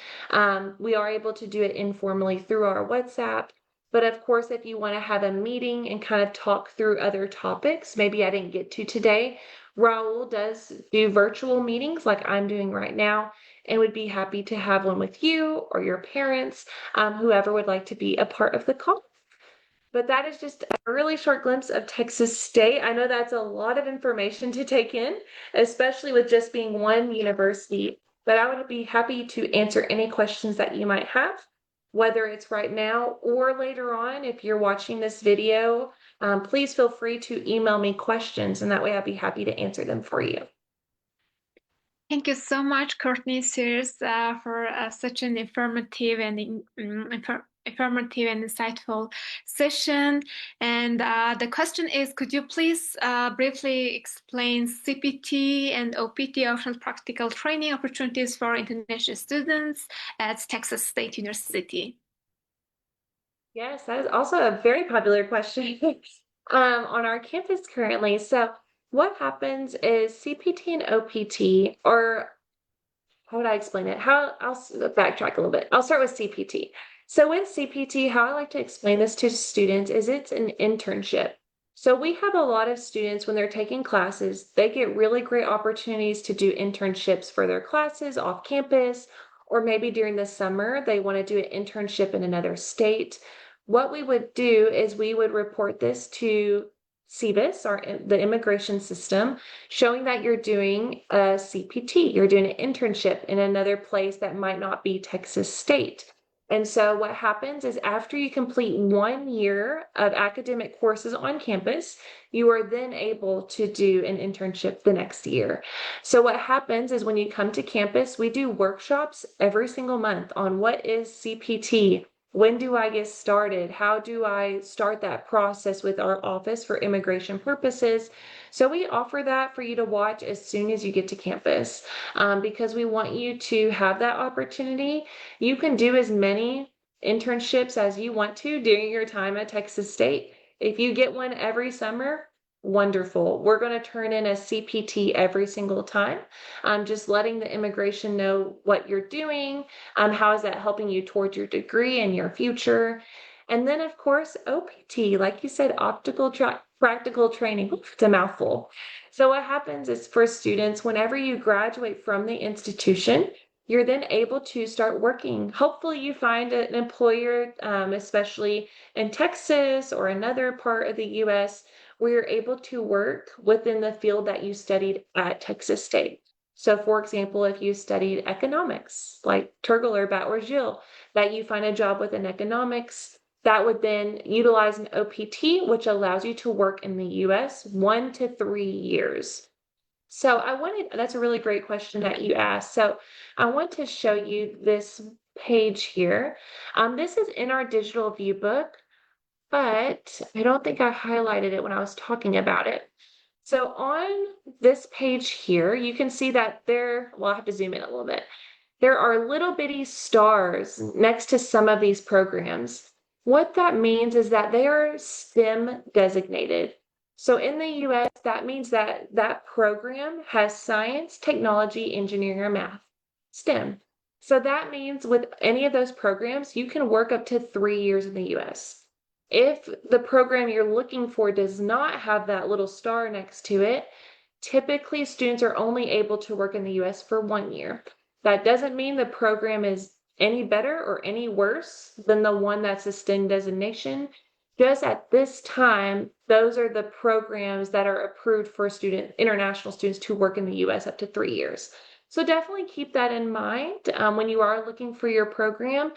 Speaker 4: we are able to do it informally through our WhatsApp. But of course, if you want to have a meeting and kind of talk through other topics, maybe I didn't get to today, Raul does do virtual meetings like I'm doing right now and would be happy to have one with you or your parents, whoever would like to be a part of the call. But that is just a really short glimpse of Texas State. I know that's a lot of information to take in, especially with just being one university. But I would be happy to answer any questions that you might have, whether it's right now or later on. If you're watching this video, please feel free to email me questions, and that way I'd be happy to answer them for you.
Speaker 1: Thank you so much, Courtney Sears, for such an informative and insightful session. And the question is, could you please briefly explain CPT and OPT, optional practical training opportunities for international students at Texas State University?
Speaker 4: Yes, that is also a very popular question on our campus currently. So what happens is CPT and OPT, or how would I explain it? I'll backtrack a little bit. I'll start with CPT. So with CPT, how I like to explain this to students is it's an internship. So we have a lot of students when they're taking classes, they get really great opportunities to do internships for their classes off campus, or maybe during the summer, they want to do an internship in another state. What we would do is we would report this to CBIS, or the immigration system, showing that you're doing a CPT, you're doing an internship in another place that might not be Texas State. And so what happens is after you complete 1 year of academic courses on campus, you are then able to do an internship the next year. So what happens is when you come to campus, we do workshops every single month on what is CPT, when do I get started? How do I start that process with our office for immigration purposes? So we offer that for you to watch as soon as you get to campus, because we want you to have that opportunity. You can do as many internships as you want to during your time at Texas State. If you get one every summer, wonderful. We're going to turn in a CPT every single time. Just letting the immigration know what you're doing. How is that helping you towards your degree and your future? And then, of course, OPT, like you said, practical training. Oof, it's a mouthful. So what happens is for students, whenever you graduate from the institution, you're then able to start working. Hopefully you find an employer, especially in Texas or another part of the U.S., where you're able to work within the field that you studied at Texas State. So for example, if you studied economics, like Turgle or Bat or Gilles, that you find a job within economics, that would then utilize an OPT, which allows you to work in the U.S. 1 to 3 years. So that's a really great question that you asked. So I want to show you this page here. This is in our digital view book, but I don't think I highlighted it when I was talking about it. So on this page here, you can see that I'll have to zoom in a little bit. There are little bitty stars next to some of these programs. What that means is that they are STEM designated. So in the US, that means that that program has science, technology, engineering, or math, STEM. So that means with any of those programs, you can work up to 3 years in the US. If the program you're looking for does not have that little star next to it, typically students are only able to work in the US for 1 year. That doesn't mean the program is any better or any worse than the one that's a STEM designation. just at this time, those are the programs that are approved for international students to work in the US up to 3 years. So definitely keep that in mind when you are looking for your program,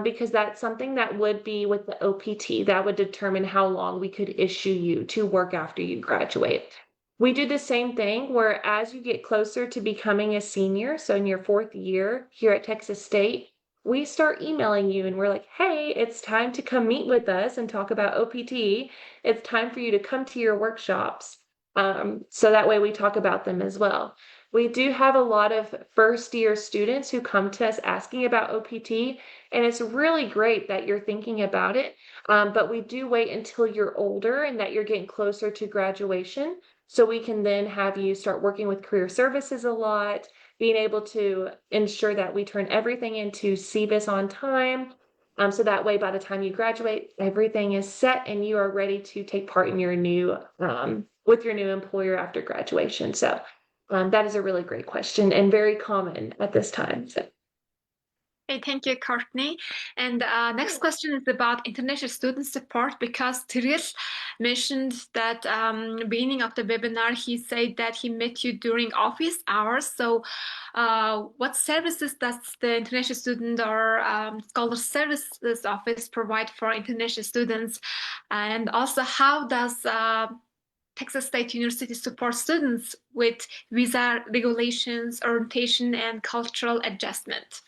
Speaker 4: because that's something that would be with the OPT that would determine how long we could issue you to work after you graduate. We do the same thing where as you get closer to becoming a senior, so in your 4th year here at Texas State, we start emailing you and we're like, hey, it's time to come meet with us and talk about OPT. It's time for you to come to your workshops. So that way we talk about them as well. We do have a lot of first year students who come to us asking about OPT, and it's really great that you're thinking about it. But we do wait until you're older and that you're getting closer to graduation. So we can then have you start working with career services a lot, being able to ensure that we turn everything into CBIS on time. So that way, by the time you graduate, everything is set and you are ready to take part in your new, with your new employer after graduation. So that is a really great question and very common at this time. So.
Speaker 1: Okay, thank you, Courtney. And next question is about international student support, because Therese mentioned that beginning of the webinar, he said that he met you during office hours. So what services does the International Student or Scholar Services Office provide for international students? And also, how does Texas State University support students with visa regulations, orientation, and cultural adjustment?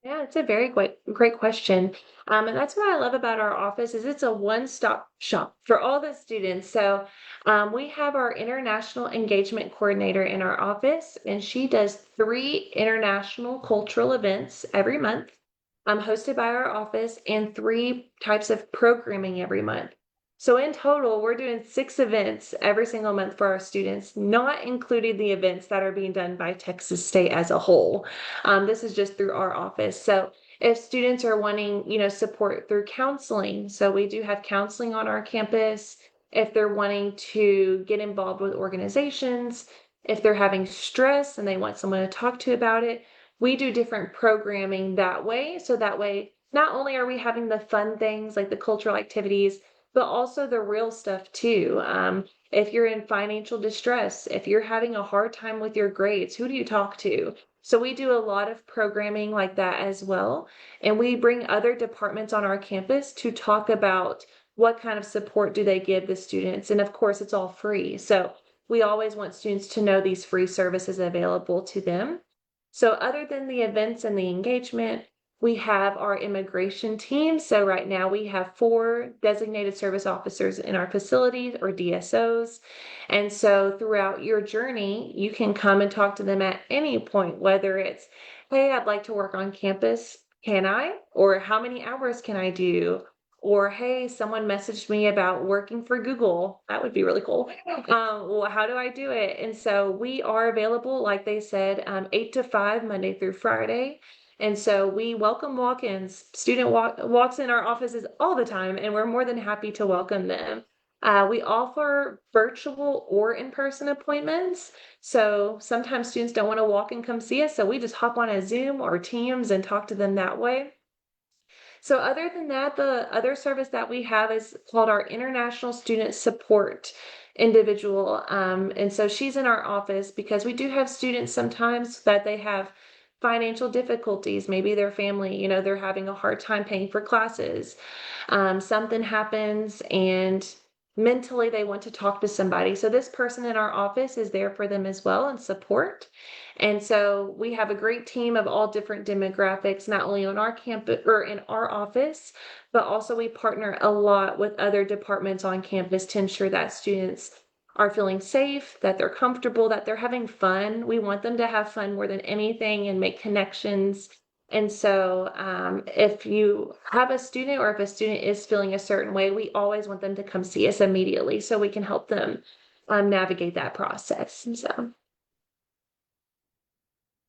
Speaker 4: Yeah, it's a very great question. And that's what I love about our office is it's a one-stop shop for all the students. So we have our international engagement coordinator in our office, and she does 3 international cultural events every month, hosted by our office, and 3 types of programming every month. So in total, we're doing 6 events every single month for our students, not including the events that are being done by Texas State as a whole. This is just through our office. So if students are wanting, support through counseling, so we do have counseling on our campus. If they're wanting to get involved with organizations, if they're having stress and they want someone to talk to about it, we do different programming that way. So that way, not only are we having the fun things like the cultural activities, but also the real stuff too. If you're in financial distress, if you're having a hard time with your grades, who do you talk to? So we do a lot of programming like that as well. And we bring other departments on our campus to talk about what kind of support do they give the students. And of course, it's all free. So we always want students to know these free services available to them. So other than the events and the engagement, we have our immigration team. So right now we have 4 designated service officers in our facilities, or DSOs. And so throughout your journey, you can come and talk to them at any point, whether it's, hey, I'd like to work on campus. Can I? Or how many hours can I do? Or, hey, someone messaged me about working for Google. That would be really cool. Well, how do I do it? And so we are available, like they said, 8 to 5, Monday through Friday. And so we welcome walk-ins. Student walks in our offices all the time, and we're more than happy to welcome them. We offer virtual or in-person appointments. So sometimes students don't want to walk and come see us, so we just hop on a Zoom or Teams and talk to them that way. So other than that, the other service that we have is called our International Student Support individual. And so she's in our office because we do have students sometimes that they have financial difficulties. Maybe their family, they're having a hard time paying for classes. Something happens and mentally they want to talk to somebody. So this person in our office is there for them as well and support. And so we have a great team of all different demographics, not only on our campus or in our office, but also we partner a lot with other departments on campus to ensure that students are feeling safe, that they're comfortable, that they're having fun. We want them to have fun more than anything and make connections. And so if you have a student or if a student is feeling a certain way, we always want them to come see us immediately so we can help them navigate that process. So.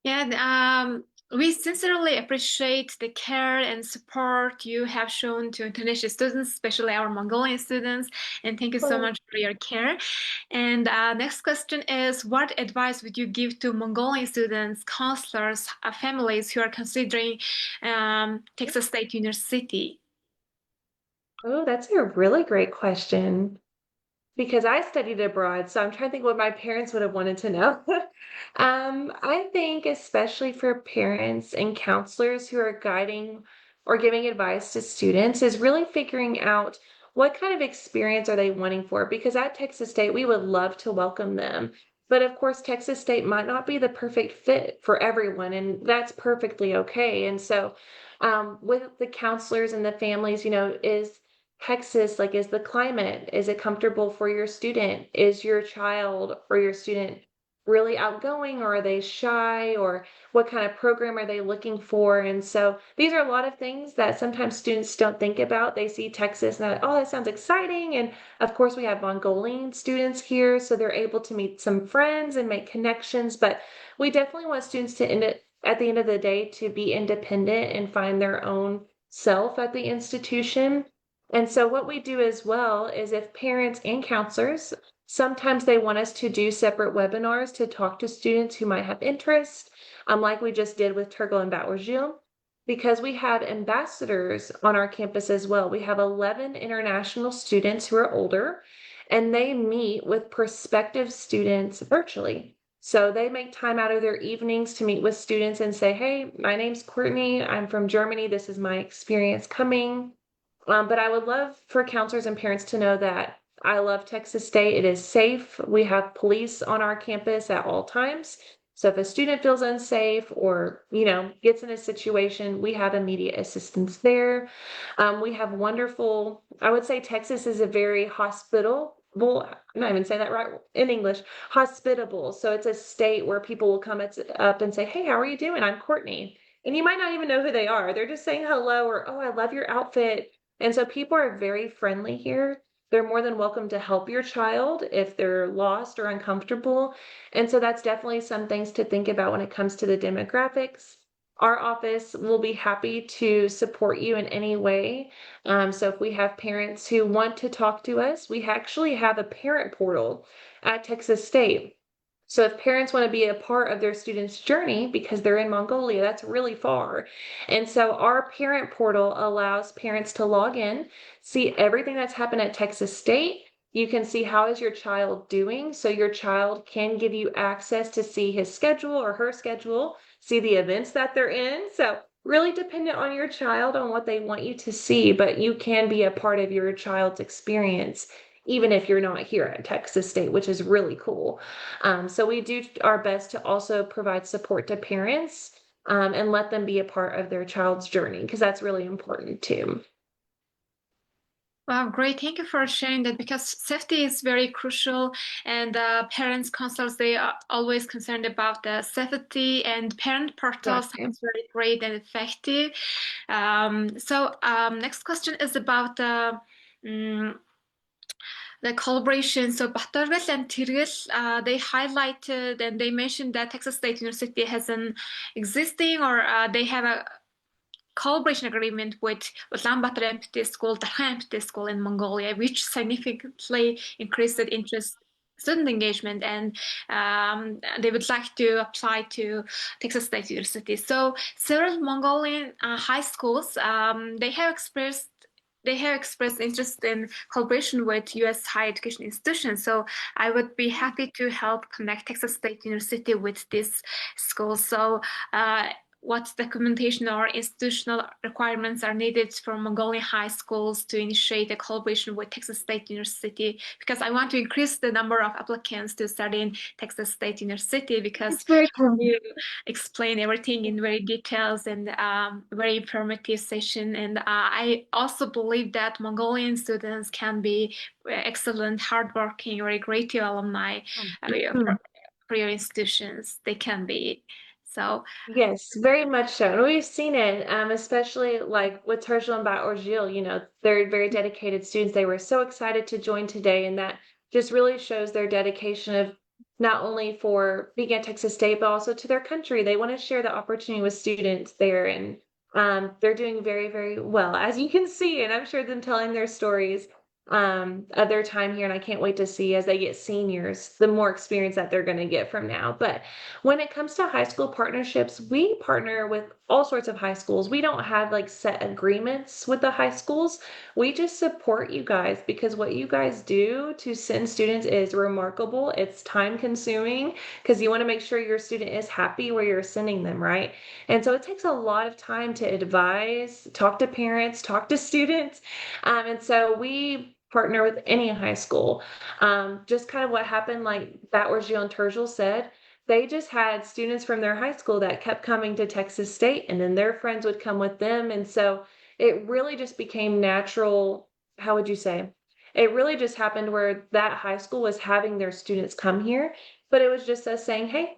Speaker 1: Yeah, we sincerely appreciate the care and support you have shown to international students, especially our Mongolian students. And thank you so much for your care. And next question is, what advice would you give to Mongolian students, counselors, families who are considering Texas State University?
Speaker 4: Oh, that's a really great question. Because I studied abroad, so I'm trying to think what my parents would have wanted to know. I think especially for parents and counselors who are guiding or giving advice to students is really figuring out what kind of experience are they wanting for. Because at Texas State, we would love to welcome them. But of course, Texas State might not be the perfect fit for everyone, and that's perfectly okay. And so, with the counselors and the families, is Texas, like, is the climate, is it comfortable for your student? Is your child or your student really outgoing, or are they shy, or what kind of program are they looking for? And so these are a lot of things that sometimes students don't think about. They see Texas and they're like, oh, that sounds exciting. And of course, we have Mongolian students here, so they're able to meet some friends and make connections. But we definitely want students to end it at the end of the day to be independent and find their own self at the institution. And so what we do as well is if parents and counselors, sometimes they want us to do separate webinars to talk to students who might have interest, like we just did with Turgle and Bauergil, because we have ambassadors on our campus as well. We have 11 international students who are older, and they meet with prospective students virtually. So they make time out of their evenings to meet with students and say, hey, my name's Courtney. I'm from Germany. This is my experience coming. But I would love for counselors and parents to know that I love Texas State. It is safe. We have police on our campus at all times. So if a student feels unsafe or, gets in a situation, we have immediate assistance there. We have wonderful, I would say Texas is a very hospitable, I'm not even saying that right in English, hospitable. So it's a state where people will come up and say, hey, how are you doing? I'm Courtney. And you might not even know who they are. They're just saying hello or, oh, I love your outfit. And so people are very friendly here. They're more than welcome to help your child if they're lost or uncomfortable. And so that's definitely some things to think about when it comes to the demographics. Our office will be happy to support you in any way. So if we have parents who want to talk to us, we actually have a parent portal at Texas State. So if parents want to be a part of their student's journey because they're in Mongolia, that's really far. And so our parent portal allows parents to log in, see everything that's happened at Texas State. You can see how is your child doing. So your child can give you access to see his schedule or her schedule, see the events that they're in. So really dependent on your child on what they want you to see, but you can be a part of your child's experience even if you're not here at Texas State, which is really cool. So we do our best to also provide support to parents and let them be a part of their child's journey, because that's really important too.
Speaker 1: Wow, great. Thank you for sharing that, because safety is very crucial, and parents, counselors, they are always concerned about the safety, and parent portals is very great and effective. Next question is about the collaboration. So Batargal and Tirgal, they highlighted and they mentioned that Texas State University has an existing, or they have a collaboration agreement with Ulaanbaatar MPT School, Darkhan MPT School in Mongolia, which significantly increased the interest, student engagement, and they would like to apply to Texas State University. So several Mongolian high schools, they have expressed interest in collaboration with U.S. higher education institutions. So I would be happy to help connect Texas State University with this school. So what documentation or institutional requirements are needed for Mongolian high schools to initiate a collaboration with Texas State University? Because I want to increase the number of applicants to study in Texas State University, because you explain everything in very details and very informative session. And I also believe that Mongolian students can be excellent, hardworking, very great alumni for your institutions. They can be. So
Speaker 4: yes, very much so. And we've seen it, especially like with Turgel and Bauergil, they're very dedicated students. They were so excited to join today, and that just really shows their dedication of not only for being at Texas State, but also to their country. They want to share the opportunity with students there, and they're doing very, very well, as you can see, and I'm sure them telling their stories of their time here, and I can't wait to see as they get seniors the more experience that they're going to get from now. But when it comes to high school partnerships, we partner with all sorts of high schools. We don't have like set agreements with the high schools. We just support you guys because what you guys do to send students is remarkable. It's time consuming because you want to make sure your student is happy where you're sending them, right? And so it takes a lot of time to advise, talk to parents, talk to students. And so we partner with any high school. Just kind of what happened, like Batworth and Turgill said, they just had students from their high school that kept coming to Texas State, and then their friends would come with them. And so it really just became natural. How would you say? It really just happened where that high school was having their students come here, but it was just us saying, hey,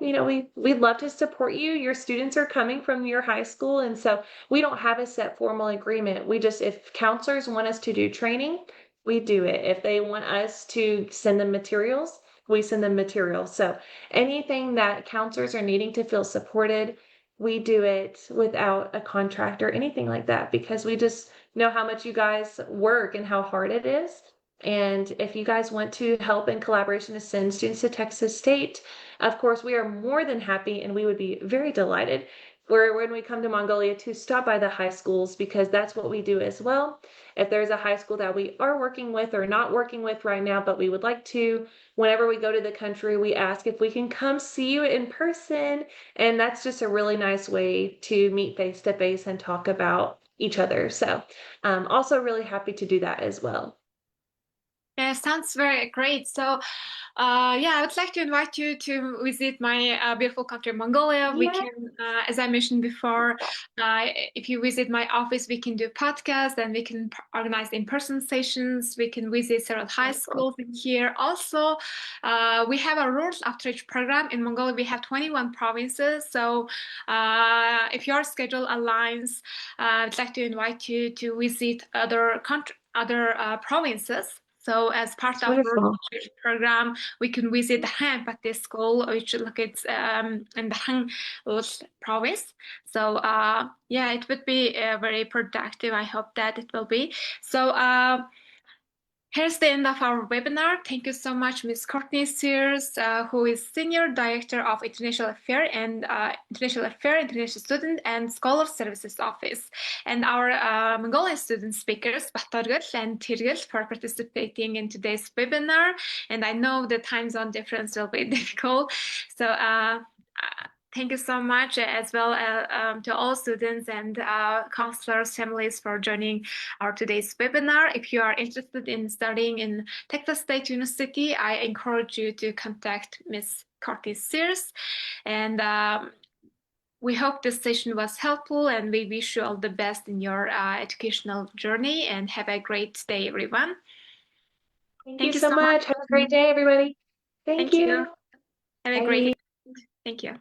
Speaker 4: we'd love to support you. Your students are coming from your high school. And so we don't have a set formal agreement. We just, if counselors want us to do training, we do it. If they want us to send them materials, we send them materials. So anything that counselors are needing to feel supported, we do it without a contract or anything like that because we just know how much you guys work and how hard it is. And if you guys want to help in collaboration to send students to Texas State, of course, we are more than happy and we would be very delighted when we come to Mongolia to stop by the high schools because that's what we do as well. If there's a high school that we are working with or not working with right now, but we would like to, whenever we go to the country, we ask if we can come see you in person. And that's just a really nice way to meet face to face and talk about each other. So also really happy to do that as well.
Speaker 1: Yeah, sounds very great. So, I would like to invite you to visit my beautiful country, Mongolia. We can, as I mentioned before, if you visit my office, we can do podcasts and we can organize in-person sessions. We can visit several high schools in here. Also, we have a rural outreach program in Mongolia. We have 21 provinces. So, if your schedule aligns, I'd like to invite you to visit other provinces. So as part of our program, we can visit the Hang Pati School, which locates in the Hang province. So it would be very productive. I hope that it will be. So here's the end of our webinar. Thank you so much, Ms. Courtney Sears, who is Senior Director of International Affairs and International Student and Scholar Services Office, and our Mongolian student speakers, Batorgul and Tirgul, for participating in today's webinar. And I know the time zone difference will be difficult. So thank you so much as well to all students and counselors, families for joining our today's webinar. If you are interested in studying in Texas State University, I encourage you to contact Ms. Courtney Sears. And we hope this session was helpful and we wish you all the best in your educational journey and have a great day, everyone.
Speaker 4: Thank you so much. Have a great day, everybody. Thank you.
Speaker 1: Have a great day. Thank you.